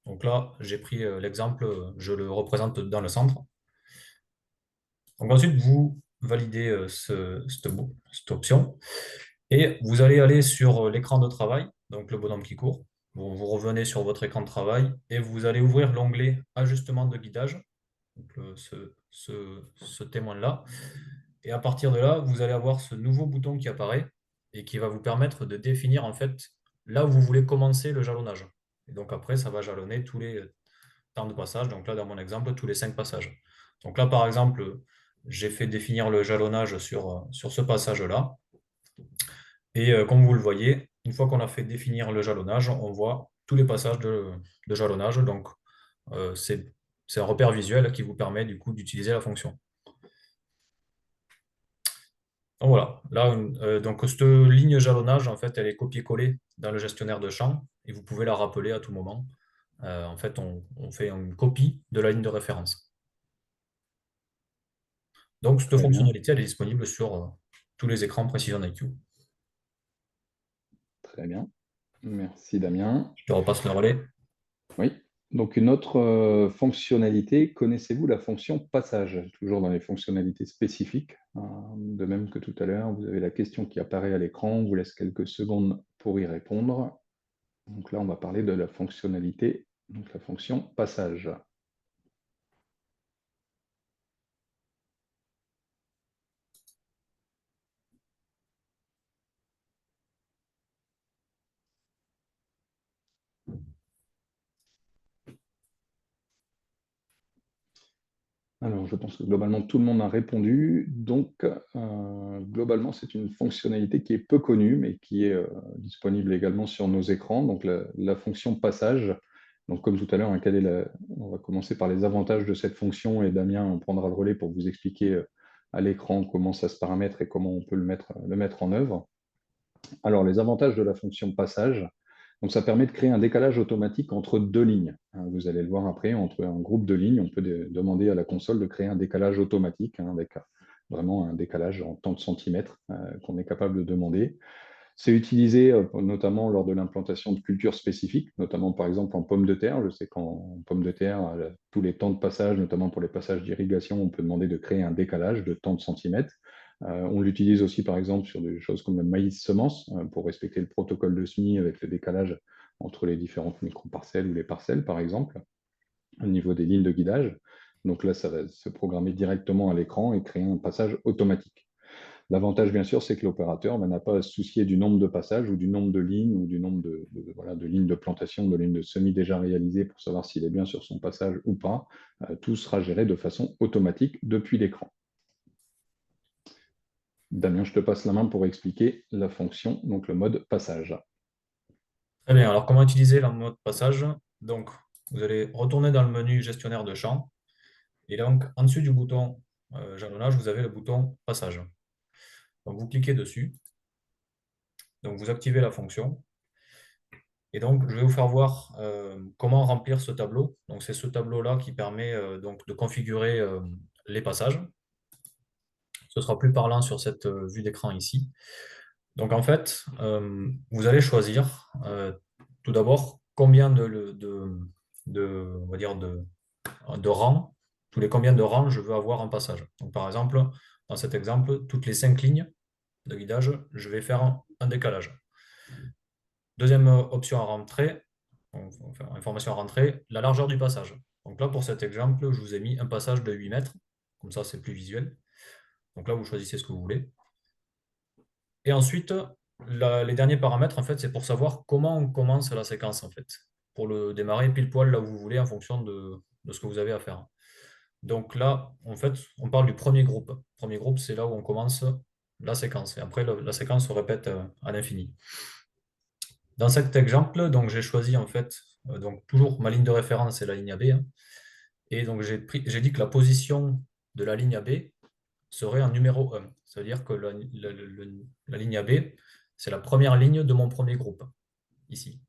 S2: Donc là, j'ai pris l'exemple, je le représente dans le centre. Donc ensuite, vous validez cette option et vous allez aller sur l'écran de travail, donc le bonhomme qui court. Vous revenez sur votre écran de travail et vous allez ouvrir l'onglet ajustement de guidage, donc ce témoin-là. Et à partir de là, vous allez avoir ce nouveau bouton qui apparaît et qui va vous permettre de définir en fait là où vous voulez commencer le jalonnage. Et donc après, ça va jalonner tous les temps de passage. Donc là, dans mon exemple, tous les 5 passages. Donc là, par exemple, j'ai fait définir le jalonnage sur ce passage-là. Et comme vous le voyez, une fois qu'on a fait définir le jalonnage, on voit tous les passages de jalonnage. Donc, c'est un repère visuel qui vous permet du coup d'utiliser la fonction. Donc voilà, là, donc cette ligne jalonnage, en fait, elle est copiée-collée dans le gestionnaire de champ et vous pouvez la rappeler à tout moment. En fait, on fait une copie de la ligne de référence. Donc, cette
S1: Très bien,
S2: fonctionnalité, elle est disponible sur tous les écrans Precision IQ.
S1: très bien. Merci Damien.
S2: Je te repasse le relais.
S1: Oui. Donc une autre fonctionnalité, connaissez-vous la fonction passage? Toujours dans les fonctionnalités spécifiques. De même que tout à l'heure, vous avez la question qui apparaît à l'écran. On vous laisse quelques secondes pour y répondre. Donc là, on va parler de la fonctionnalité, donc la fonction passage. Alors, je pense que globalement, tout le monde a répondu. Donc, globalement, c'est une fonctionnalité qui est peu connue, mais qui est disponible également sur nos écrans. Donc, la fonction passage. Donc, comme tout à l'heure, on va commencer par les avantages de cette fonction et Damien prendra le relais pour vous expliquer à l'écran comment ça se paramètre et comment on peut le mettre en œuvre. Alors, les avantages de la fonction passage, donc ça permet de créer un décalage automatique entre deux lignes. Vous allez le voir après, entre un groupe de lignes, on peut demander à la console de créer un décalage automatique, avec vraiment un décalage en tant de centimètres qu'on est capable de demander. C'est utilisé notamment lors de l'implantation de cultures spécifiques, notamment par exemple en pommes de terre. Je sais qu'en pommes de terre, tous les temps de passage, notamment pour les passages d'irrigation, on peut demander de créer un décalage de tant de centimètres. On l'utilise aussi par exemple sur des choses comme le maïs semence pour respecter le protocole de semis avec le décalage entre les différentes micro-parcelles ou les parcelles par exemple, au niveau des lignes de guidage. Donc là, ça va se programmer directement à l'écran et créer un passage automatique. L'avantage, bien sûr, c'est que l'opérateur n'a pas à se soucier du nombre de passages ou du nombre de lignes ou du nombre de lignes de plantation, de lignes de semis déjà réalisées pour savoir s'il est bien sur son passage ou pas. Tout sera géré de façon automatique depuis l'écran. Damien, je te passe la main pour expliquer la fonction, donc le mode passage.
S2: Très bien. Alors, comment utiliser le mode passage? Donc, vous allez retourner dans le menu gestionnaire de champ. Et donc, en dessous du bouton jalonnage, vous avez le bouton passage. Donc, vous cliquez dessus. Donc, vous activez la fonction. Et donc, je vais vous faire voir comment remplir ce tableau. Donc, c'est ce tableau-là qui permet donc, de configurer les passages. Ce sera plus parlant sur cette vue d'écran ici. Donc, en fait, vous allez choisir tout d'abord combien on va dire de rangs, tous les combien de rangs je veux avoir en passage. Donc, par exemple, dans cet exemple, toutes les 5 lignes de guidage, je vais faire un décalage. Deuxième option à rentrer, enfin, information à rentrer, la largeur du passage. Donc là, pour cet exemple, je vous ai mis un passage de 8 mètres. Comme ça, c'est plus visuel. Donc là, vous choisissez ce que vous voulez. Et ensuite, les derniers paramètres, en fait, c'est pour savoir comment on commence la séquence, en fait, pour le démarrer pile poil là où vous voulez en fonction de ce que vous avez à faire. Donc là, en fait, on parle du premier groupe. Le premier groupe, c'est là où on commence la séquence. Et après, la séquence se répète à l'infini. Dans cet exemple, donc j'ai choisi en fait, donc toujours ma ligne de référence, c'est la ligne AB. Et donc j'ai dit que la position de la ligne AB serait en numéro 1. Ça veut dire que la ligne AB, c'est la première ligne de mon premier groupe, ici.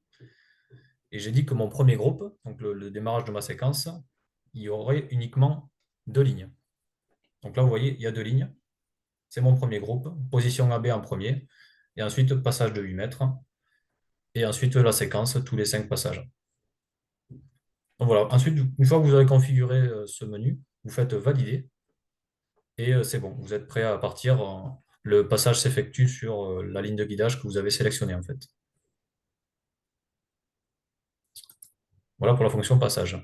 S2: Et j'ai dit que mon premier groupe, donc le démarrage de ma séquence, il y aurait uniquement 2 lignes. Donc là, vous voyez, il y a 2 lignes. C'est mon premier groupe, position AB en premier, et ensuite passage de 8 mètres, et ensuite la séquence, tous les 5 passages. Donc voilà. Ensuite, une fois que vous avez configuré ce menu, vous faites valider, et c'est bon, vous êtes prêt à partir. Le passage s'effectue sur la ligne de guidage que vous avez sélectionnée en fait. Voilà pour la fonction passage.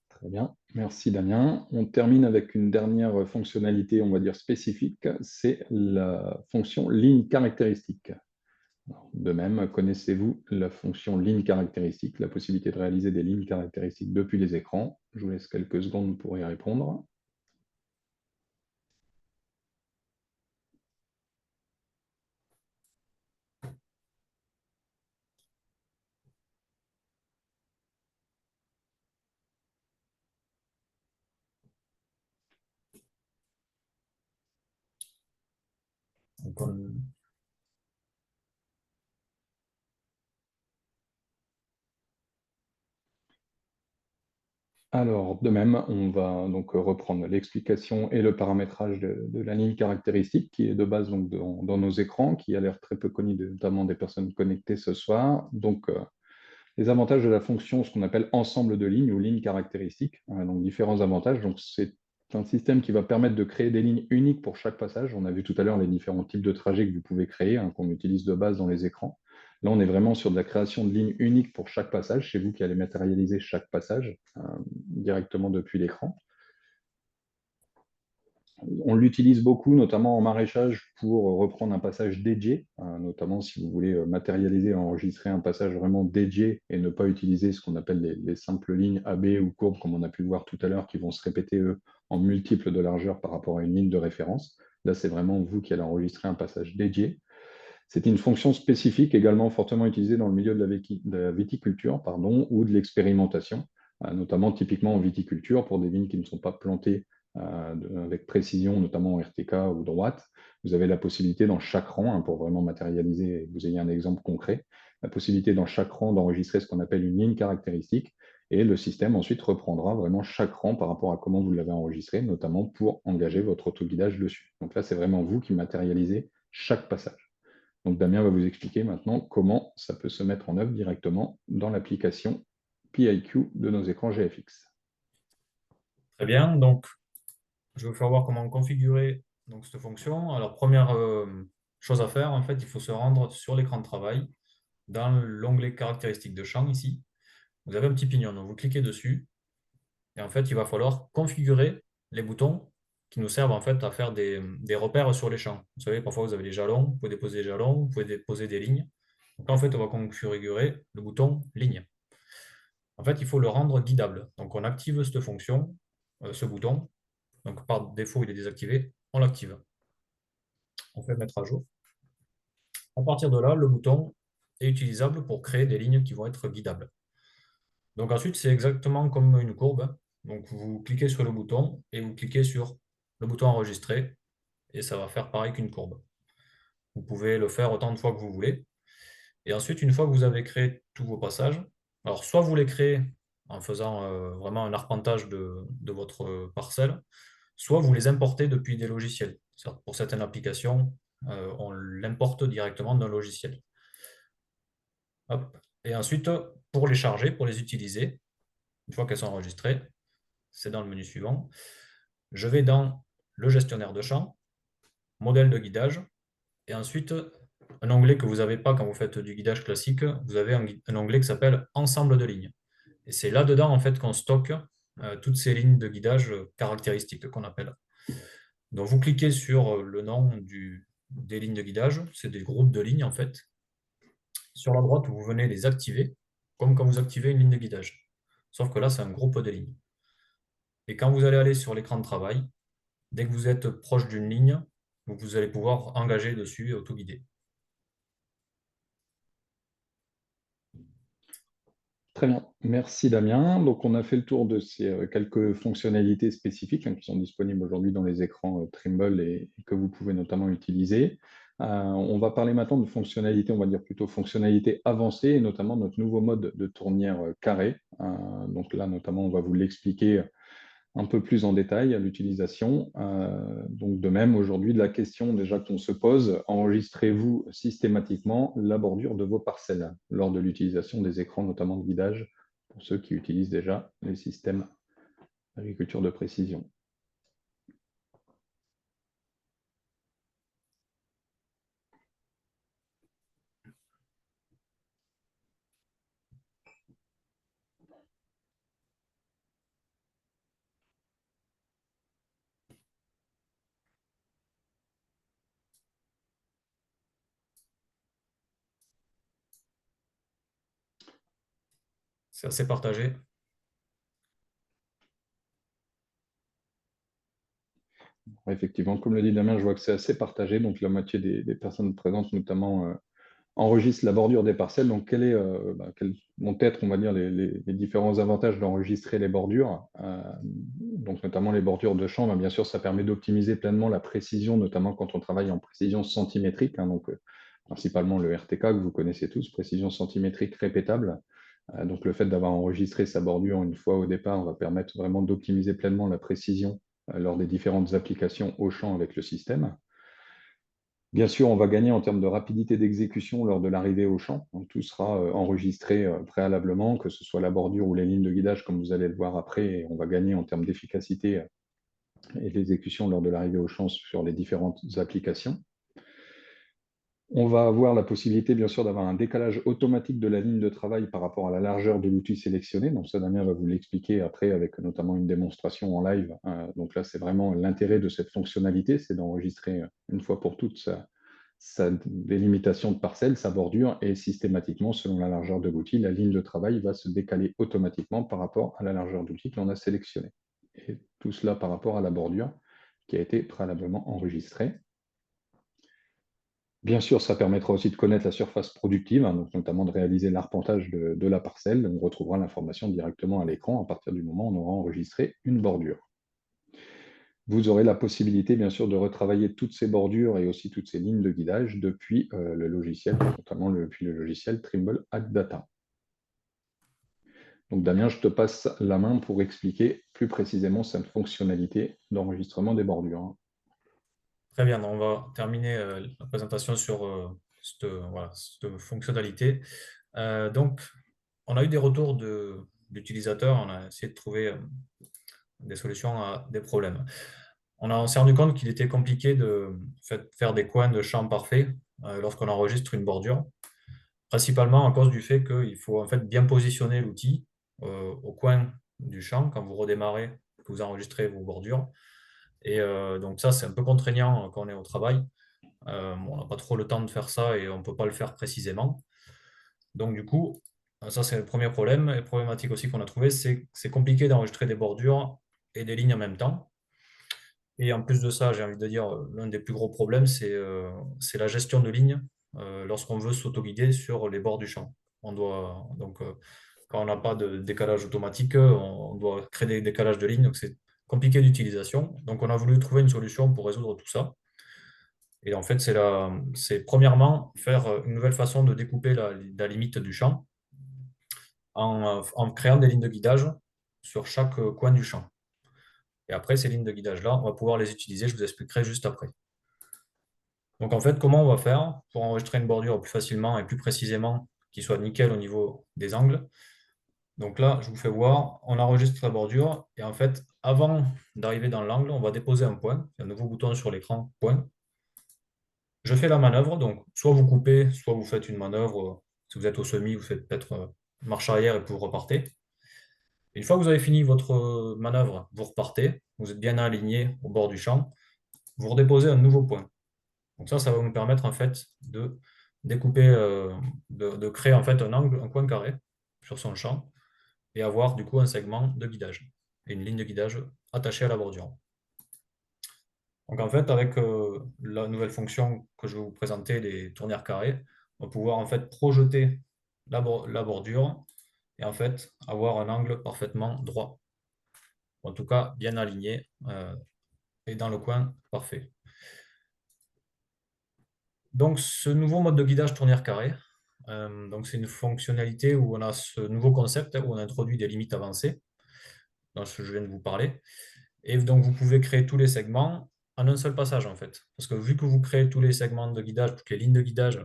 S1: Très bien, merci Damien. On termine avec une dernière fonctionnalité, on va dire spécifique, c'est la fonction ligne caractéristique. De même, connaissez-vous la fonction ligne caractéristique, la possibilité de réaliser des lignes caractéristiques depuis les écrans? Je vous laisse quelques secondes pour y répondre.
S2: Donc,
S1: Alors, de même, on va donc reprendre l'explication et le paramétrage de la ligne caractéristique qui est de base donc, dans nos écrans, qui a l'air très peu connu notamment des personnes connectées ce soir. Donc, les avantages de la fonction, ce qu'on appelle ensemble de lignes ou lignes caractéristiques, donc différents avantages. Donc, c'est un système qui va permettre de créer des lignes uniques pour chaque passage. On a vu tout à l'heure les différents types de trajets que vous pouvez créer, qu'on utilise de base dans les écrans. Là, on est vraiment sur de la création de lignes uniques pour chaque passage. C'est vous qui allez matérialiser chaque passage directement depuis l'écran. On l'utilise beaucoup, notamment en maraîchage, pour reprendre un passage dédié, notamment si vous voulez matérialiser, enregistrer un passage vraiment dédié et ne pas utiliser ce qu'on appelle les simples lignes AB ou courbes, comme on a pu le voir tout à l'heure, qui vont se répéter, eux, en multiples de largeur par rapport à une ligne de référence. Là, c'est vraiment vous qui allez enregistrer un passage dédié. C'est une fonction spécifique également fortement utilisée dans le milieu de la viticulture ou de l'expérimentation, notamment typiquement en viticulture pour des vignes qui ne sont pas plantées avec précision, notamment en RTK ou droite. Vous avez la possibilité dans chaque rang, pour vraiment matérialiser et que vous ayez un exemple concret, la possibilité dans chaque rang d'enregistrer ce qu'on appelle une ligne caractéristique. Et le système ensuite reprendra vraiment chaque rang par rapport à comment vous l'avez enregistré, notamment pour engager votre autoguidage dessus. Donc là, c'est vraiment vous qui matérialisez chaque passage. Donc Damien va vous expliquer maintenant comment ça peut se mettre en œuvre directement dans l'application PIQ de nos écrans GFX.
S2: Très bien, donc je vais vous faire voir comment configurer donc, cette fonction. Alors, première chose à faire, en fait, il faut se rendre sur l'écran de travail, dans l'onglet caractéristiques de champ ici. Vous avez un petit pignon, donc vous cliquez dessus, et en fait, il va falloir configurer les boutons qui nous servent en fait à faire des repères sur les champs. Vous savez, parfois vous avez des jalons, vous pouvez déposer des jalons, vous pouvez déposer des lignes. Donc là, en fait, on va configurer le bouton ligne. En fait, il faut le rendre guidable. Donc on active cette fonction, ce bouton. Donc par défaut, il est désactivé, on l'active. On fait mettre à jour. À partir de là, le bouton est utilisable pour créer des lignes qui vont être guidables. Donc ensuite, c'est exactement comme une courbe. Donc vous cliquez sur le bouton et vous cliquez sur le bouton enregistrer et ça va faire pareil qu'une courbe. Vous pouvez le faire autant de fois que vous voulez. Et ensuite, une fois que vous avez créé tous vos passages, alors soit vous les créez en faisant vraiment un arpentage de votre parcelle, soit vous les importez depuis des logiciels. Pour certaines applications, on l'importe directement d'un logiciel. Hop. Et ensuite, pour les charger, pour les utiliser, une fois qu'elles sont enregistrées, c'est dans le menu suivant. Je vais dans le gestionnaire de champ, modèle de guidage, et ensuite, un onglet que vous n'avez pas quand vous faites du guidage classique, vous avez un onglet qui s'appelle ensemble de lignes. Et c'est là-dedans en fait qu'on stocke toutes ces lignes de guidage caractéristiques qu'on appelle. Donc vous cliquez sur le nom des lignes de guidage, c'est des groupes de lignes en fait. Sur la droite, vous venez les activer, comme quand vous activez une ligne de guidage. Sauf que là, c'est un groupe de lignes. Et quand vous allez aller sur l'écran de travail, dès que vous êtes proche d'une ligne, vous allez pouvoir engager dessus et auto-guider.
S1: Très bien, merci Damien. Donc on a fait le tour de ces quelques fonctionnalités spécifiques qui sont disponibles aujourd'hui dans les écrans Trimble et que vous pouvez notamment utiliser. On va parler maintenant de fonctionnalités, on va dire plutôt fonctionnalités avancées, et notamment notre nouveau mode de tournière carré. Donc là, notamment, on va vous l'expliquer un peu plus en détail à l'utilisation. Donc de même, aujourd'hui, la question déjà qu'on se pose, enregistrez-vous systématiquement la bordure de vos parcelles lors de l'utilisation des écrans, notamment de guidage, pour ceux qui utilisent déjà les systèmes d'agriculture de précision.
S2: C'est assez partagé.
S1: Effectivement, comme le dit Damien, je vois que c'est assez partagé, donc la moitié des personnes présentes, notamment enregistre la bordure des parcelles. Donc, quels vont être, on va dire, les différents avantages d'enregistrer les bordures, donc notamment les bordures de champ. Bien sûr, ça permet d'optimiser pleinement la précision, notamment quand on travaille en précision centimétrique, donc principalement le RTK que vous connaissez tous, précision centimétrique répétable. Donc, le fait d'avoir enregistré sa bordure une fois au départ va permettre vraiment d'optimiser pleinement la précision lors des différentes applications au champ avec le système. Bien sûr, on va gagner en termes de rapidité d'exécution lors de l'arrivée au champ. Donc, tout sera enregistré préalablement, que ce soit la bordure ou les lignes de guidage, comme vous allez le voir après. Et on va gagner en termes d'efficacité et d'exécution lors de l'arrivée au champ sur les différentes applications. On va avoir la possibilité, bien sûr, d'avoir un décalage automatique de la ligne de travail par rapport à la largeur de l'outil sélectionné. Donc ça, Damien va vous l'expliquer après avec notamment une démonstration en live. Donc là, c'est vraiment l'intérêt de cette fonctionnalité, c'est d'enregistrer une fois pour toutes sa délimitation de parcelle, sa bordure, et systématiquement, selon la largeur de l'outil, la ligne de travail va se décaler automatiquement par rapport à la largeur d'outil que l'on a sélectionné. Et tout cela par rapport à la bordure qui a été préalablement enregistrée. Bien sûr, ça permettra aussi de connaître la surface productive, donc notamment de réaliser l'arpentage de la parcelle. On retrouvera l'information directement à l'écran à partir du moment où on aura enregistré une bordure. vous aurez la possibilité, bien sûr, de retravailler toutes ces bordures et aussi toutes ces lignes de guidage depuis le logiciel, notamment depuis le logiciel Trimble Add Data. Donc Damien, je te passe la main pour expliquer plus précisément cette fonctionnalité d'enregistrement des bordures.
S2: Très bien, donc on va terminer la présentation sur voilà, cette fonctionnalité. Donc, on a eu des retours d'utilisateurs, on a essayé de trouver des solutions à des problèmes. On s'est rendu compte qu'il était compliqué de faire des coins de champ parfaits lorsqu'on enregistre une bordure, principalement à cause du fait qu'il faut en fait bien positionner l'outil au coin du champ quand vous redémarrez, que vous enregistrez vos bordures. Et donc ça, c'est un peu contraignant quand on est au travail. On n'a pas trop le temps de faire ça et on ne peut pas le faire précisément. Donc du coup, ça c'est le premier problème. Et problématique aussi qu'on a trouvé, c'est que c'est compliqué d'enregistrer des bordures et des lignes en même temps. Et en plus de ça, j'ai envie de dire, l'un des plus gros problèmes, c'est la gestion de lignes lorsqu'on veut s'auto-guider sur les bords du champ. On doit, donc, quand on n'a pas de décalage automatique, on doit créer des décalages de lignes, donc c'est compliqué d'utilisation. Donc on a voulu trouver une solution pour résoudre tout ça. Et en fait, c'est premièrement faire une nouvelle façon de découper la limite du champ en créant des lignes de guidage sur chaque coin du champ. Et après, ces lignes de guidage-là, on va pouvoir les utiliser, je vous expliquerai juste après. Donc en fait, comment on va faire pour enregistrer une bordure plus facilement et plus précisément, qui soit nickel au niveau des angles. Donc là, je vous fais voir, on enregistre la bordure et en fait, avant d'arriver dans l'angle, on va déposer un point, un nouveau bouton sur l'écran, point. Je fais la manœuvre, donc soit vous coupez, soit vous faites une manœuvre. Si vous êtes au semi, vous faites peut-être marche arrière et puis vous repartez. Une fois que vous avez fini votre manœuvre, vous repartez, vous êtes bien aligné au bord du champ, vous redéposez un nouveau point. Donc ça va nous permettre en fait de découper, de créer en fait un angle, un coin carré sur son champ et avoir du coup un segment de guidage et une ligne de guidage attachée à la bordure. Donc en fait, avec la nouvelle fonction que je vais vous présenter, les tournières carrées, on va pouvoir en fait projeter la bordure et en fait avoir un angle parfaitement droit. En tout cas, bien aligné et dans le coin parfait. Donc ce nouveau mode de guidage tournière carrée, donc c'est une fonctionnalité où on a ce nouveau concept, où on introduit des limites avancées, dans ce que je viens de vous parler. Et donc vous pouvez créer tous les segments en un seul passage en fait. Parce que vu que vous créez tous les segments de guidage, toutes les lignes de guidage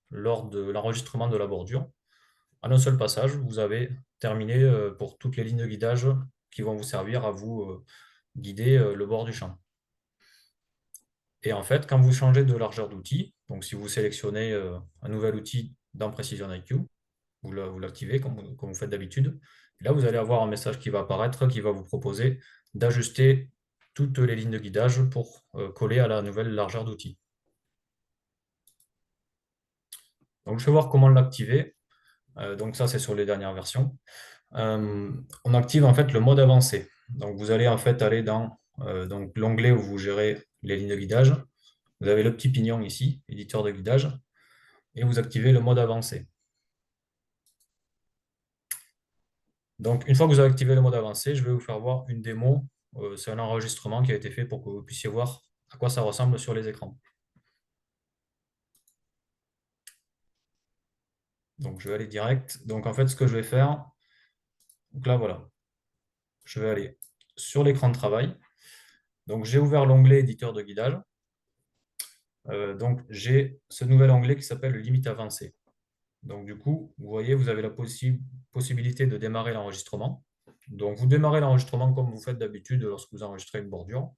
S2: lors de l'enregistrement de la bordure, en un seul passage, vous avez terminé pour toutes les lignes de guidage qui vont vous servir à vous guider le bord du champ. Et en fait, quand vous changez de largeur d'outil, donc si vous sélectionnez un nouvel outil dans Precision IQ, vous l'activez comme vous faites d'habitude. Et là, vous allez avoir un message qui va apparaître, qui va vous proposer d'ajuster toutes les lignes de guidage pour coller à la nouvelle largeur d'outil. Donc, je vais voir comment l'activer. Donc, ça, c'est sur les dernières versions. On active en fait le mode avancé. Donc, vous allez en fait aller dans l'onglet où vous gérez les lignes de guidage. Vous avez le petit pignon ici, éditeur de guidage, et vous activez le mode avancé. Donc, une fois que vous avez activé le mode avancé, je vais vous faire voir une démo. C'est un enregistrement qui a été fait pour que vous puissiez voir à quoi ça ressemble sur les écrans. Donc, je vais aller direct. Donc, en fait, ce que je vais faire, donc là, voilà, je vais aller sur l'écran de travail. Donc, j'ai ouvert l'onglet éditeur de guidage. Donc, j'ai ce nouvel onglet qui s'appelle limite avancée. Donc, du coup, vous voyez, vous avez la possibilité de démarrer l'enregistrement. Donc, vous démarrez l'enregistrement comme vous faites d'habitude lorsque vous enregistrez une bordure.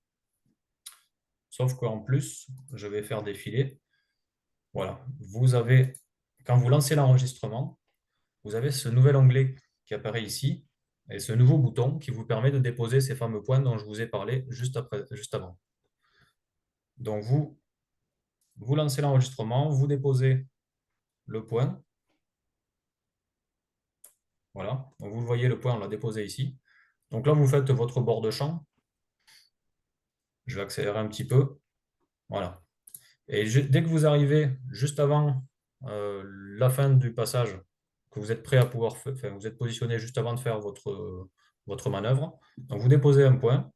S2: Sauf qu'en plus, je vais faire défiler. Voilà, quand vous lancez l'enregistrement, vous avez ce nouvel onglet qui apparaît ici et ce nouveau bouton qui vous permet de déposer ces fameux points dont je vous ai parlé juste avant. Donc, vous lancez l'enregistrement, vous déposez le point. Voilà, donc vous le voyez, le point, on l'a déposé ici. Donc là, vous faites votre bord de champ. Je vais accélérer un petit peu. Voilà. Et dès que vous arrivez juste avant la fin du passage, que vous êtes prêt à pouvoir faire, enfin, vous êtes positionné juste avant de faire votre manœuvre, donc vous déposez un point.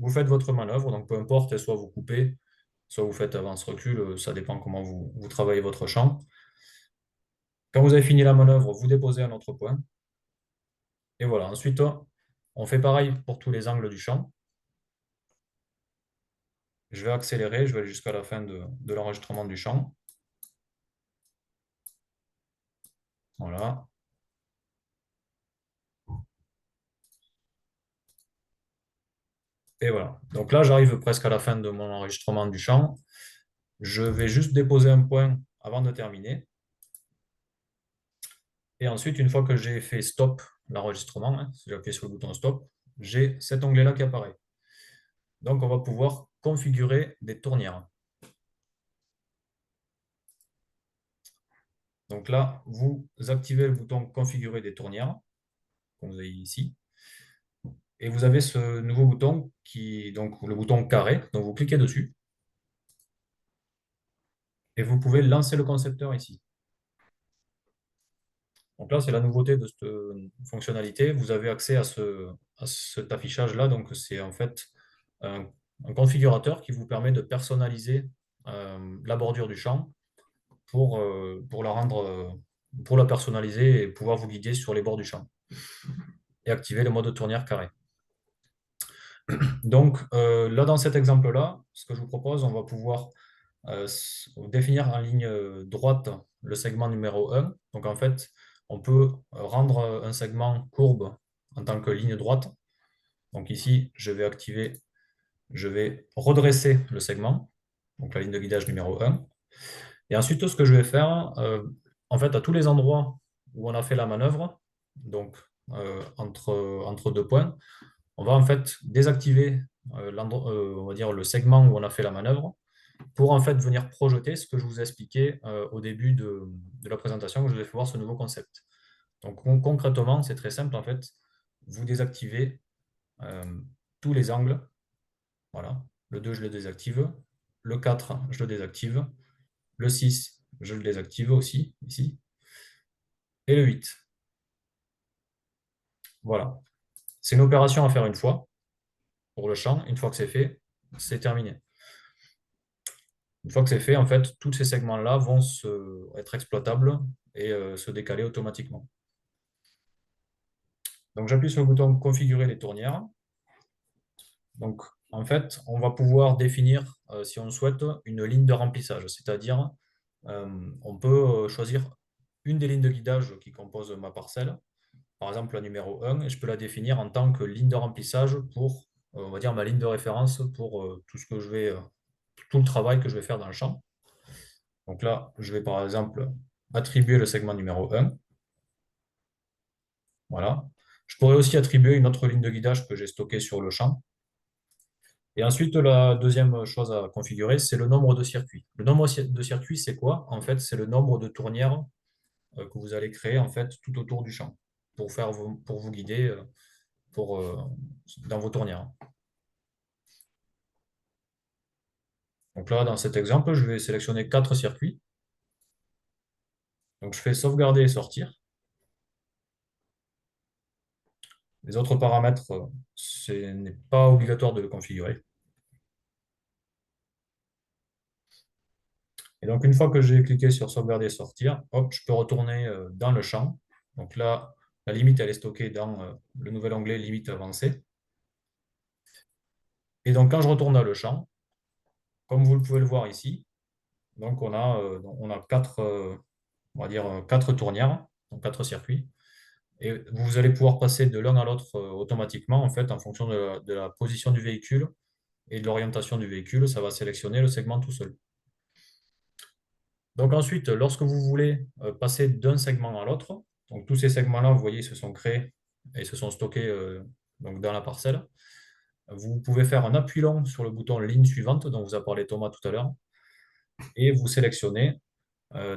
S2: vous faites votre manœuvre, donc peu importe, soit vous coupez, soit vous faites avance-recul, ça dépend comment vous travaillez votre champ. Quand vous avez fini la manœuvre, vous déposez un autre point. Et voilà, ensuite, on fait pareil pour tous les angles du champ. Je vais accélérer, je vais aller jusqu'à la fin de l'enregistrement du champ. Voilà. Et voilà. Donc là, j'arrive presque à la fin de mon enregistrement du champ. Je vais juste déposer un point avant de terminer. Et ensuite, une fois que j'ai fait stop l'enregistrement, si j'appuie sur le bouton stop, j'ai cet onglet-là qui apparaît. Donc, on va pouvoir configurer des tournières. Donc là, vous activez le bouton configurer des tournières, comme vous avez ici. Et vous avez ce nouveau bouton donc le bouton carré, donc vous cliquez dessus. Et vous pouvez lancer le concepteur ici. Donc là, c'est la nouveauté de cette fonctionnalité. Vous avez accès à cet affichage-là. Donc, c'est en fait un configurateur qui vous permet de personnaliser la bordure du champ pour la pour la personnaliser et pouvoir vous guider sur les bords du champ et activer le mode tournière carré. Donc, là, dans cet exemple-là, ce que je vous propose, on va pouvoir définir en ligne droite le segment numéro 1. Donc en fait, on peut rendre un segment courbe en tant que ligne droite. Donc ici, je vais redresser le segment, donc la ligne de guidage numéro 1. Et ensuite, ce que je vais faire, en fait, à tous les endroits où on a fait la manœuvre, donc entre deux points, on va en fait désactiver on va dire le segment où on a fait la manœuvre pour en fait venir projeter ce que je vous ai expliqué au début de la présentation, que je vous ai fait voir ce nouveau concept. Donc concrètement, c'est très simple en fait. Vous désactivez euh, tous les angles. Voilà. Le 2, je le désactive. Le 4, je le désactive. Le 6, je le désactive aussi, ici. Et le 8. Voilà. C'est une opération à faire une fois pour le champ. Une fois que c'est fait, c'est terminé. Une fois que c'est fait, en fait, tous ces segments-là vont être exploitables et se décaler automatiquement. Donc j'appuie sur le bouton configurer les tournières. Donc en fait, on va pouvoir définir, si on le souhaite, une ligne de remplissage. C'est-à-dire, on peut choisir une des lignes de guidage qui composent ma parcelle, par exemple la numéro 1, et je peux la définir en tant que ligne de remplissage pour, on va dire, ma ligne de référence pour tout le travail que je vais faire dans le champ. Donc là, je vais par exemple attribuer le segment numéro 1. Voilà. Je pourrais aussi attribuer une autre ligne de guidage que j'ai stockée sur le champ. Et ensuite, la deuxième chose à configurer, c'est le nombre de circuits. Le nombre de circuits, c'est quoi? En fait, c'est le nombre de tournières que vous allez créer en fait, tout autour du champ pour vous guider pour, euh, dans vos tournières. Donc là, dans cet exemple, je vais sélectionner 4 circuits. Donc je fais sauvegarder et sortir. Les autres paramètres, ce n'est pas obligatoire de le configurer. Et donc, une fois que j'ai cliqué sur sauvegarder et sortir, hop, je peux retourner dans le champ. Donc là, la limite, elle est stockée dans le nouvel onglet limite avancée. Et donc, quand je retourne dans le champ, comme vous pouvez le voir ici, donc on a on va dire, 4 tournières, donc 4 circuits. Et vous allez pouvoir passer de l'un à l'autre automatiquement, en fait, en fonction de la position du véhicule et de l'orientation du véhicule. Ça va sélectionner le segment tout seul. Donc ensuite, lorsque vous voulez passer d'un segment à l'autre, donc tous ces segments-là, vous voyez, se sont créés et se sont stockés donc dans la parcelle. Vous pouvez faire un appui long sur le bouton ligne suivante, dont vous a parlé Thomas tout à l'heure, et vous sélectionnez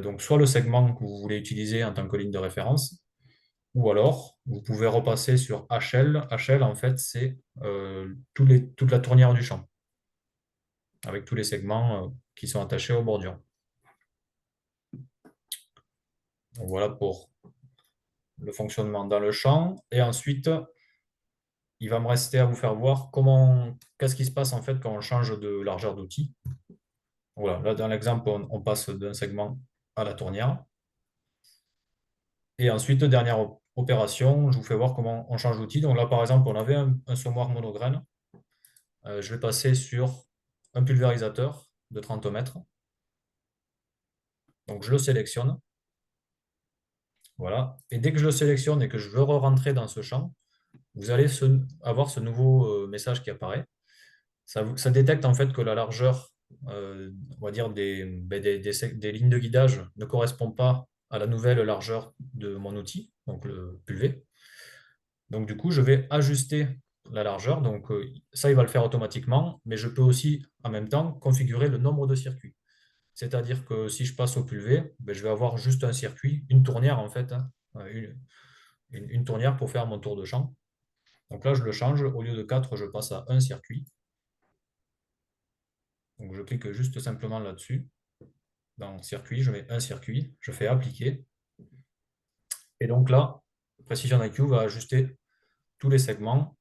S2: donc soit le segment que vous voulez utiliser en tant que ligne de référence, ou alors vous pouvez repasser sur HL. HL, en fait, c'est toute la tournière du champ, avec tous les segments qui sont attachés aux bordures. Donc voilà pour le fonctionnement dans le champ. Et ensuite, il va me rester à vous faire voir qu'est-ce qui se passe en fait quand on change de largeur d'outil. Voilà, là dans l'exemple, on passe d'un segment à la tournière. Et ensuite, dernière opération, je vous fais voir comment on change d'outil. Donc là, par exemple, on avait un semoir monograine. Je vais passer sur un pulvérisateur de 30 mètres. Donc je le sélectionne. Voilà. Et dès que je le sélectionne et que je veux re-rentrer dans ce champ, vous allez avoir ce nouveau message qui apparaît. Ça détecte en fait que la largeur, on va dire, des lignes de guidage ne correspond pas à la nouvelle largeur de mon outil, donc le pulvé. Donc du coup, je vais ajuster la largeur. Donc ça, il va le faire automatiquement, mais je peux aussi en même temps configurer le nombre de circuits. C'est-à-dire que si je passe au pulvé, ben, je vais avoir juste un circuit, une tournière en fait, hein, une tournière pour faire mon tour de champ. Donc là, je le change. Au lieu de 4, je passe à un circuit. Donc je clique juste simplement là-dessus. Dans circuit, je mets un circuit, je fais appliquer. Et donc là, Precision IQ va ajuster tous les segments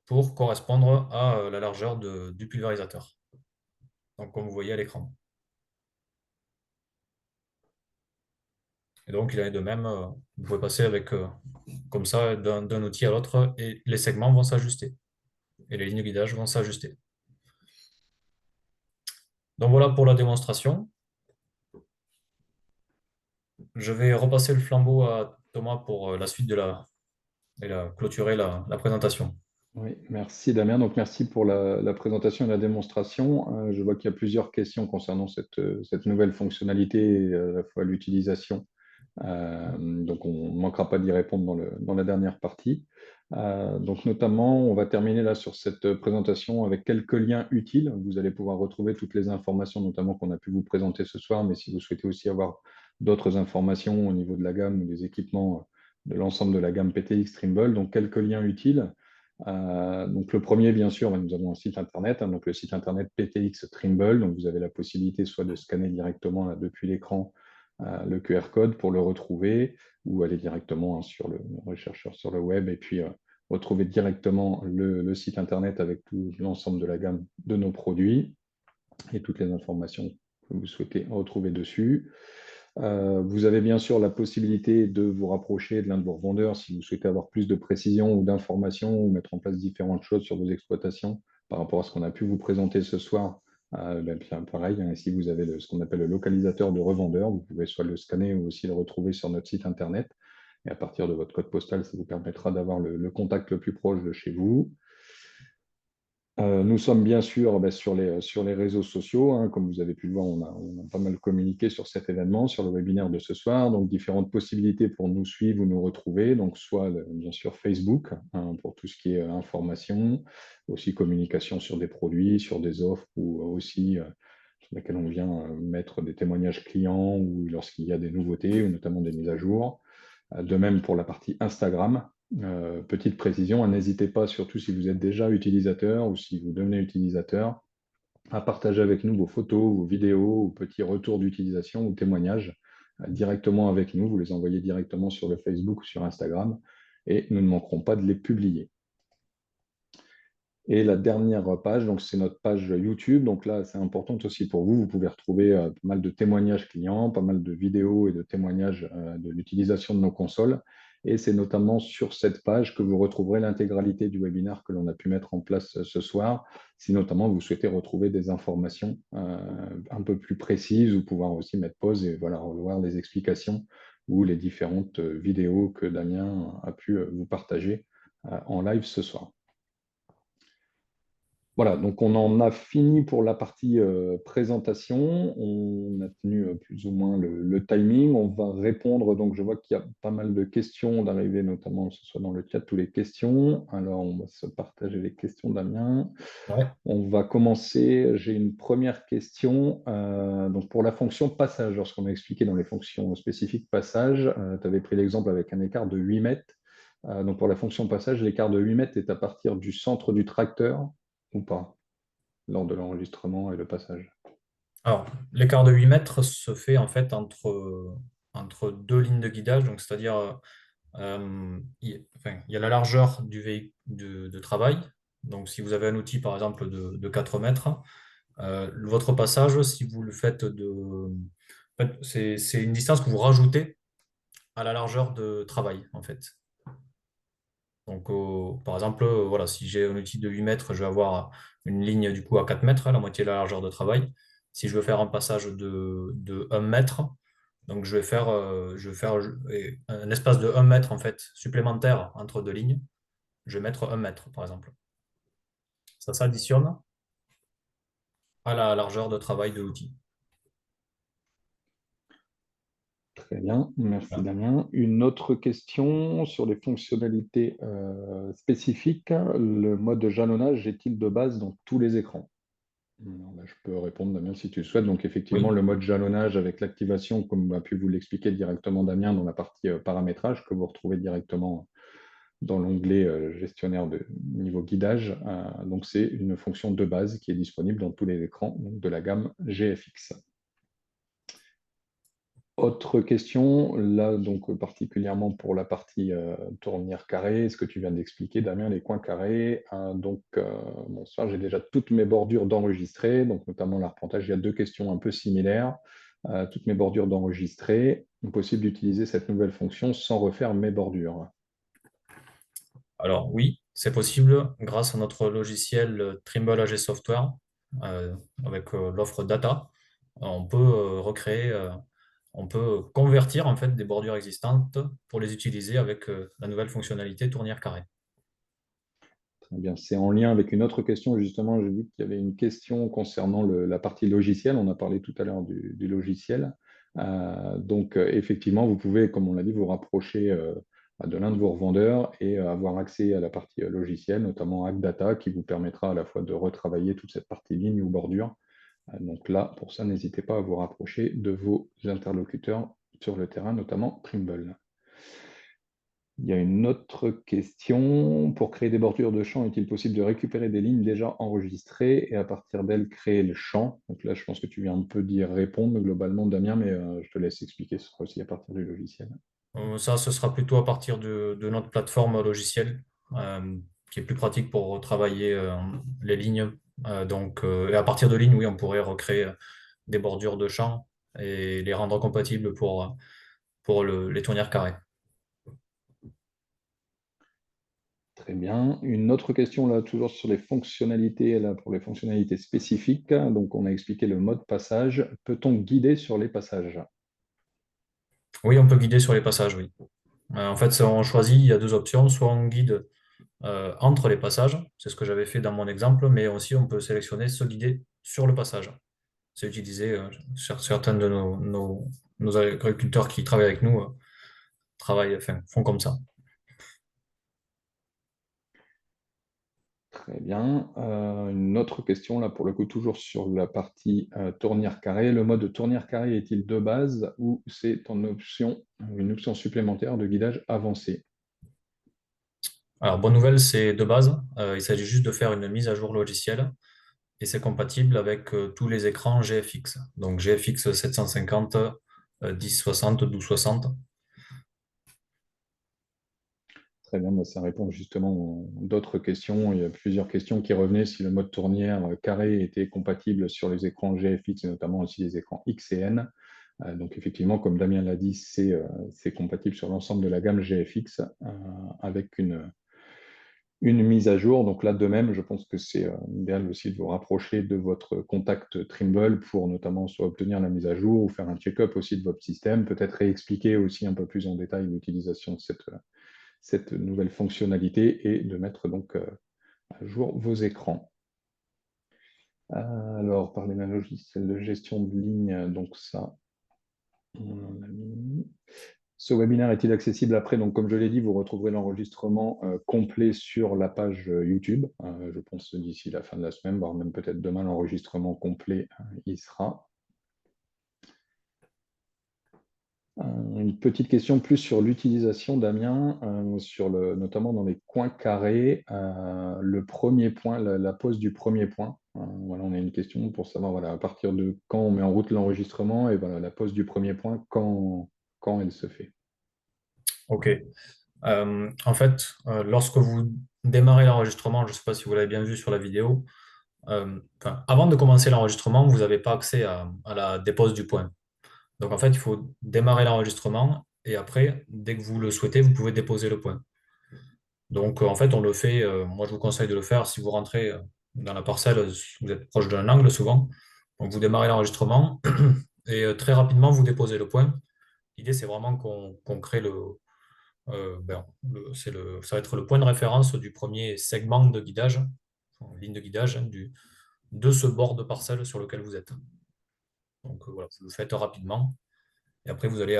S2: pour correspondre à la largeur du pulvérisateur. Donc comme vous voyez à l'écran. Et donc il en est de même, vous pouvez passer avec comme ça d'un outil à l'autre et les segments vont s'ajuster. Et les lignes de guidage vont s'ajuster. Donc voilà pour la démonstration. Je vais repasser le flambeau à Thomas pour la suite clôturer la présentation.
S1: Oui, merci Damien. Donc merci pour la présentation et la démonstration. Je vois qu'il y a plusieurs questions concernant cette nouvelle fonctionnalité et à la fois l'utilisation. Donc on ne manquera pas d'y répondre dans la dernière partie. Donc notamment, on va terminer là sur cette présentation avec quelques liens utiles. Vous allez pouvoir retrouver toutes les informations, notamment qu'on a pu vous présenter ce soir, mais si vous souhaitez aussi avoir d'autres informations au niveau de la gamme ou des équipements de l'ensemble de la gamme PTX Trimble, donc quelques liens utiles. Donc le premier, bien sûr, nous avons un site internet, hein, donc le site internet PTX Trimble. Donc vous avez la possibilité soit de scanner directement là, depuis l'écran le QR code pour le retrouver ou aller directement hein, sur le rechercheur sur le web et puis retrouver directement le site internet avec tout l'ensemble de la gamme de nos produits et toutes les informations que vous souhaitez retrouver dessus. Vous avez bien sûr la possibilité de vous rapprocher de l'un de vos revendeurs si vous souhaitez avoir plus de précision ou d'informations ou mettre en place différentes choses sur vos exploitations par rapport à ce qu'on a pu vous présenter ce soir. Bien, pareil, hein, si vous avez ce qu'on appelle le localisateur de revendeur, vous pouvez soit le scanner ou aussi le retrouver sur notre site internet. Et à partir de votre code postal, ça vous permettra d'avoir le contact le plus proche de chez vous. Nous sommes bien sûr sur les réseaux sociaux. Hein, comme vous avez pu le voir, on a pas mal communiqué sur cet événement, sur le webinaire de ce soir. Donc, différentes possibilités pour nous suivre ou nous retrouver. Donc, soit bien sûr Facebook hein, pour tout ce qui est information, aussi communication sur des produits, sur des offres ou aussi sur lesquelles on vient mettre des témoignages clients ou lorsqu'il y a des nouveautés ou notamment des mises à jour. De même pour la partie Instagram. Petite précision, hein, n'hésitez pas, surtout si vous êtes déjà utilisateur ou si vous devenez utilisateur, à partager avec nous vos photos, vos vidéos, ou petits retours d'utilisation ou témoignages directement avec nous. Vous les envoyez directement sur le Facebook ou sur Instagram et nous ne manquerons pas de les publier. Et la dernière page, donc c'est notre page YouTube. Donc là, c'est important aussi pour vous. Vous pouvez retrouver pas mal de témoignages clients, pas mal de vidéos et de témoignages de l'utilisation de nos consoles. Et c'est notamment sur cette page que vous retrouverez l'intégralité du webinaire que l'on a pu mettre en place ce soir. Si notamment vous souhaitez retrouver des informations un peu plus précises ou pouvoir aussi mettre pause et voilà, revoir les explications ou les différentes vidéos que Damien a pu vous partager en live ce soir. Voilà, donc on en a fini pour la partie présentation. On a tenu plus ou moins le timing. On va répondre, donc je vois qu'il y a pas mal de questions d'arriver, notamment que ce soit dans le chat, toutes les questions. Alors on va se partager les questions, Damien.
S2: Ouais.
S1: On va commencer. J'ai une première question. Donc pour la fonction passage, lorsqu'on a expliqué dans les fonctions spécifiques passage, tu avais pris l'exemple avec un écart de 8 mètres. Donc pour la fonction passage, l'écart de 8 mètres est à partir du centre du tracteur ou pas, lors de l'enregistrement et le passage.
S2: Alors, l'écart de 8 mètres se fait en fait entre deux lignes de guidage, donc c'est-à-dire Il y a la largeur du véhicule de travail. Donc, si vous avez un outil, par exemple, de 4 mètres, votre passage, si vous le faites en fait, c'est une distance que vous rajoutez à la largeur de travail, en fait. Donc, par exemple, voilà, si j'ai un outil de 8 mètres, je vais avoir une ligne du coup à 4 mètres, la moitié de la largeur de travail. Si je veux faire un passage de 1 mètre, donc je vais faire un espace de 1 mètre en fait supplémentaire entre deux lignes. Je vais mettre 1 mètre, par exemple. Ça s'additionne à la largeur de travail de l'outil.
S1: Très bien, merci
S2: Voilà.
S1: Damien. Une autre question sur les fonctionnalités spécifiques. Le mode jalonnage est-il de base dans tous les écrans? Alors là, je peux répondre, Damien, si tu le souhaites. Donc, effectivement,
S2: Oui,
S1: le mode jalonnage avec l'activation, comme a pu vous l'expliquer directement Damien dans la partie paramétrage, que vous retrouvez directement dans l'onglet gestionnaire de niveau guidage. Donc, c'est une fonction de base qui est disponible dans tous les écrans donc de la gamme GFX. Autre question, là, donc particulièrement pour la partie tournière carrée, ce que tu viens d'expliquer, Damien, les coins carrés. Bon, ça, j'ai déjà toutes mes bordures d'enregistrer, donc notamment l'arpentage. Il y a deux questions un peu similaires. Toutes mes bordures d'enregistrer. Possible d'utiliser cette nouvelle fonction sans refaire mes bordures.
S2: alors oui, c'est possible grâce à notre logiciel Trimble AG Software euh, avec l'offre Data. On peut recréer, on peut convertir en fait des bordures existantes pour les utiliser avec la nouvelle fonctionnalité tournière carrée.
S1: Très bien. C'est en lien avec une autre question, justement. J'ai vu qu'il y avait une question concernant la partie logicielle. On a parlé tout à l'heure du logiciel. Effectivement, vous pouvez, comme on l'a dit, vous rapprocher de l'un de vos revendeurs et avoir accès à la partie logicielle, notamment AppData, qui vous permettra à la fois de retravailler toute cette partie ligne ou bordure. Donc là, pour ça, n'hésitez pas à vous rapprocher de vos interlocuteurs sur le terrain, notamment Trimble. Il y a une autre question. Pour créer des bordures de champ, est-il possible de récupérer des lignes déjà enregistrées et à partir d'elles créer le champ? Donc là, je pense que tu viens un peu d'y répondre globalement, Damien, mais je te laisse expliquer ce sera aussi à partir du logiciel.
S2: Ça, ce sera plutôt à partir de notre plateforme logicielle, qui est plus pratique pour travailler les lignes. Et à partir de lignes, oui, on pourrait recréer des bordures de champ et les rendre compatibles pour les tournières carrées.
S1: Très bien. Une autre question là, toujours sur les fonctionnalités, là, pour les fonctionnalités spécifiques. Donc, on a expliqué le mode passage. Peut-on guider sur les passages?
S2: Oui, on peut guider sur les passages, oui. En fait, on choisit, il y a deux options. Soit on guide entre les passages, c'est ce que j'avais fait dans mon exemple, mais aussi on peut sélectionner se guider sur le passage. C'est utilisé, certains de nos agriculteurs qui travaillent avec nous font comme ça.
S1: Très bien. Une autre question, là, pour le coup, toujours sur la partie tournière carrée. Le mode tournière carrée est-il de base ou c'est une option supplémentaire de guidage avancé?
S2: Alors, bonne nouvelle, c'est de base. Il s'agit juste de faire une mise à jour logicielle et c'est compatible avec tous les écrans GFX. Donc GFX 750, 1060, 1260.
S1: Très bien, bah, ça répond justement à d'autres questions. Il y a plusieurs questions qui revenaient si le mode tournière carré était compatible sur les écrans GFX et notamment aussi les écrans X et N. Donc effectivement, comme Damien l'a dit, c'est compatible sur l'ensemble de la gamme GFX avec une mise à jour. Donc là, de même, je pense que c'est idéal aussi de vous rapprocher de votre contact Trimble pour notamment soit obtenir la mise à jour ou faire un check-up aussi de votre système, peut-être réexpliquer aussi un peu plus en détail l'utilisation de cette nouvelle fonctionnalité et de mettre donc à jour vos écrans. Alors, parler d'un logiciel de gestion de ligne, donc ça, on en a mis. Ce webinaire est-il accessible après? Donc, comme je l'ai dit, vous retrouverez l'enregistrement complet sur la page YouTube. Je pense d'ici la fin de la semaine, voire même peut-être demain, l'enregistrement complet y sera. Une petite question plus sur l'utilisation, Damien, notamment dans les coins carrés, le premier point, la pose du premier point. Voilà, on a une question pour savoir voilà, à partir de quand on met en route l'enregistrement et voilà, la pose du premier point, quand elle se fait.
S2: OK. En fait, lorsque vous démarrez l'enregistrement, je ne sais pas si vous l'avez bien vu sur la vidéo, enfin, avant de commencer l'enregistrement, vous n'avez pas accès à la dépose du point. Donc en fait, il faut démarrer l'enregistrement et après, dès que vous le souhaitez, vous pouvez déposer le point. Donc en fait, on le fait, moi je vous conseille de le faire si vous rentrez dans la parcelle, vous êtes proche d'un angle souvent. Donc vous démarrez l'enregistrement et très rapidement, vous déposez le point. L'idée, c'est vraiment qu'on crée ça va être le point de référence du premier segment de guidage, enfin, ligne de guidage hein, de ce bord de parcelle sur lequel vous êtes. Donc voilà, vous le faites rapidement. Et après, vous allez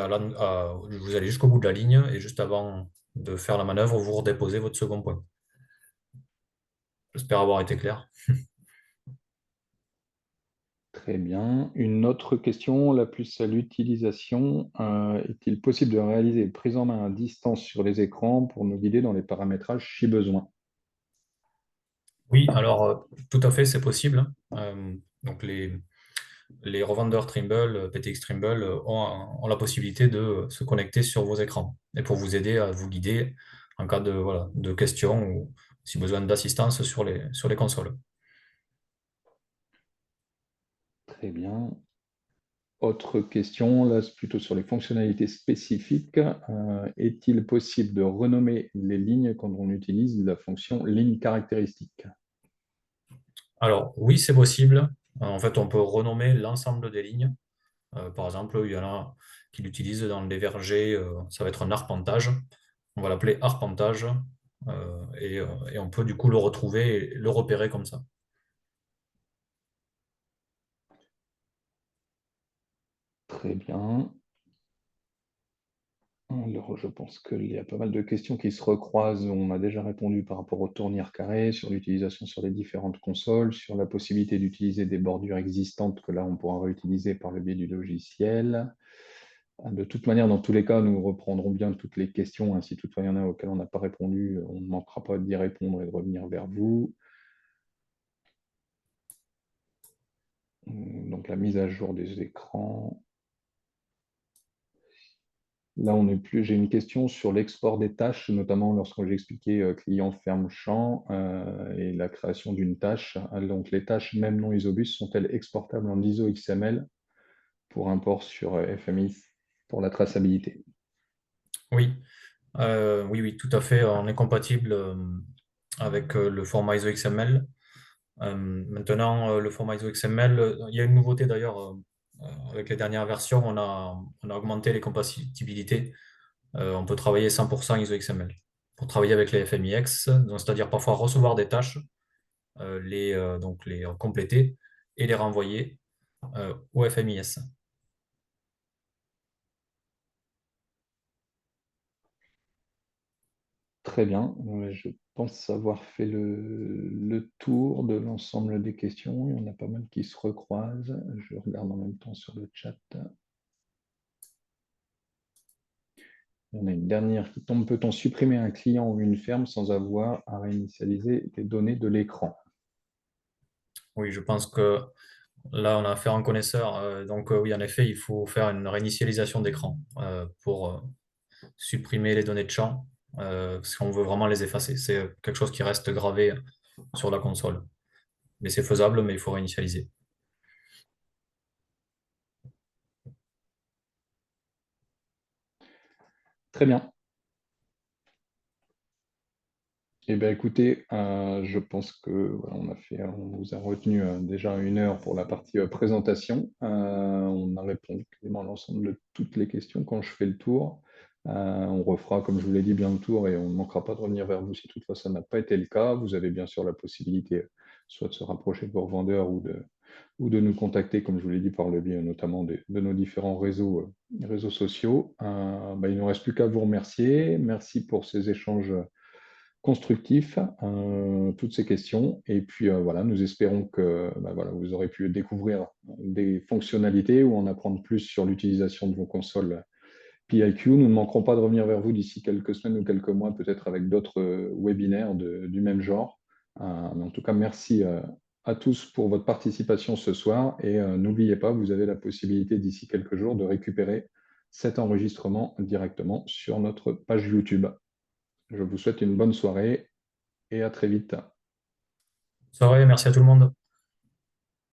S2: jusqu'au bout de la ligne et juste avant de faire la manœuvre, vous redéposez votre second point. J'espère avoir été clair.
S1: Très bien. Une autre question, la plus à l'utilisation. Est-il possible de réaliser une prise en main à distance sur les écrans pour nous guider dans les paramétrages si besoin?
S2: Oui, alors tout à fait, c'est possible. Donc les revendeurs Trimble, PTX Trimble, ont la possibilité de se connecter sur vos écrans et pour vous aider à vous guider en cas de, voilà, de questions ou si besoin d'assistance sur les consoles.
S1: Très bien. Autre question, là c'est plutôt sur les fonctionnalités spécifiques. Est-il possible de renommer les lignes quand on utilise la fonction ligne caractéristique?
S2: Alors oui, c'est possible. En fait, on peut renommer l'ensemble des lignes. Par exemple, il y en a qui l'utilisent dans les vergers, ça va être un arpentage. On va l'appeler arpentage et on peut du coup le retrouver et le repérer comme ça.
S1: Très bien. Alors, je pense qu'il y a pas mal de questions qui se recroisent. On a déjà répondu par rapport aux tournières carrées, sur l'utilisation sur les différentes consoles, sur la possibilité d'utiliser des bordures existantes que là, on pourra réutiliser par le biais du logiciel. De toute manière, dans tous les cas, nous reprendrons bien toutes les questions. Si toutefois il y en a auxquelles on n'a pas répondu, on ne manquera pas d'y répondre et de revenir vers vous. Donc, la mise à jour des écrans. Là, on est plus. J'ai une question sur l'export des tâches, notamment lorsque j'ai expliqué client ferme champ et la création d'une tâche. Donc, les tâches, même non isobus, sont-elles exportables en ISO XML pour import sur FMI pour la traçabilité?
S2: Oui, oui, oui, tout à fait. On est compatible avec le format ISO XML. Maintenant, le format ISO XML, il y a une nouveauté d'ailleurs avec les dernières versions, on a augmenté les compatibilités. On peut travailler 100% ISO XML pour travailler avec les FMIX, donc c'est-à-dire parfois recevoir des tâches, donc les compléter et les renvoyer au FMIS.
S1: Très bien. Je pense avoir fait le tour de l'ensemble des questions. Il y en a pas mal qui se recroisent. Je regarde en même temps sur le chat. Il y en a une dernière qui tombe. Peut-on supprimer un client ou une ferme sans avoir à réinitialiser les données de l'écran?
S2: Oui, je pense que là, on a affaire à un connaisseur. Donc, oui, en effet, il faut faire une réinitialisation d'écran pour supprimer les données de champ parce qu'on veut vraiment les effacer. C'est quelque chose qui reste gravé sur la console. Mais c'est faisable, mais il faut réinitialiser.
S1: Très bien. Eh bien, écoutez, je pense que voilà, on vous a retenu déjà 1 heure pour la partie présentation. On a répondu quasiment à l'ensemble de toutes les questions quand je fais le tour. On refera, comme je vous l'ai dit, bien le tour et on ne manquera pas de revenir vers vous si toutefois ça n'a pas été le cas. Vous avez bien sûr la possibilité soit de se rapprocher de vos revendeurs ou de nous contacter, comme je vous l'ai dit, par le biais notamment de nos différents réseaux sociaux. Il ne nous reste plus qu'à vous remercier. Merci pour ces échanges constructif toutes ces questions. Et puis voilà, nous espérons que voilà, vous aurez pu découvrir des fonctionnalités ou en apprendre plus sur l'utilisation de vos consoles PIQ. Nous ne manquerons pas de revenir vers vous d'ici quelques semaines ou quelques mois, peut-être avec d'autres webinaires du même genre. Mais en tout cas, merci à tous pour votre participation ce soir. Et n'oubliez pas, vous avez la possibilité d'ici quelques jours de récupérer cet enregistrement directement sur notre page YouTube. Je vous souhaite une bonne soirée et à très vite.
S2: Soirée, merci à tout le monde.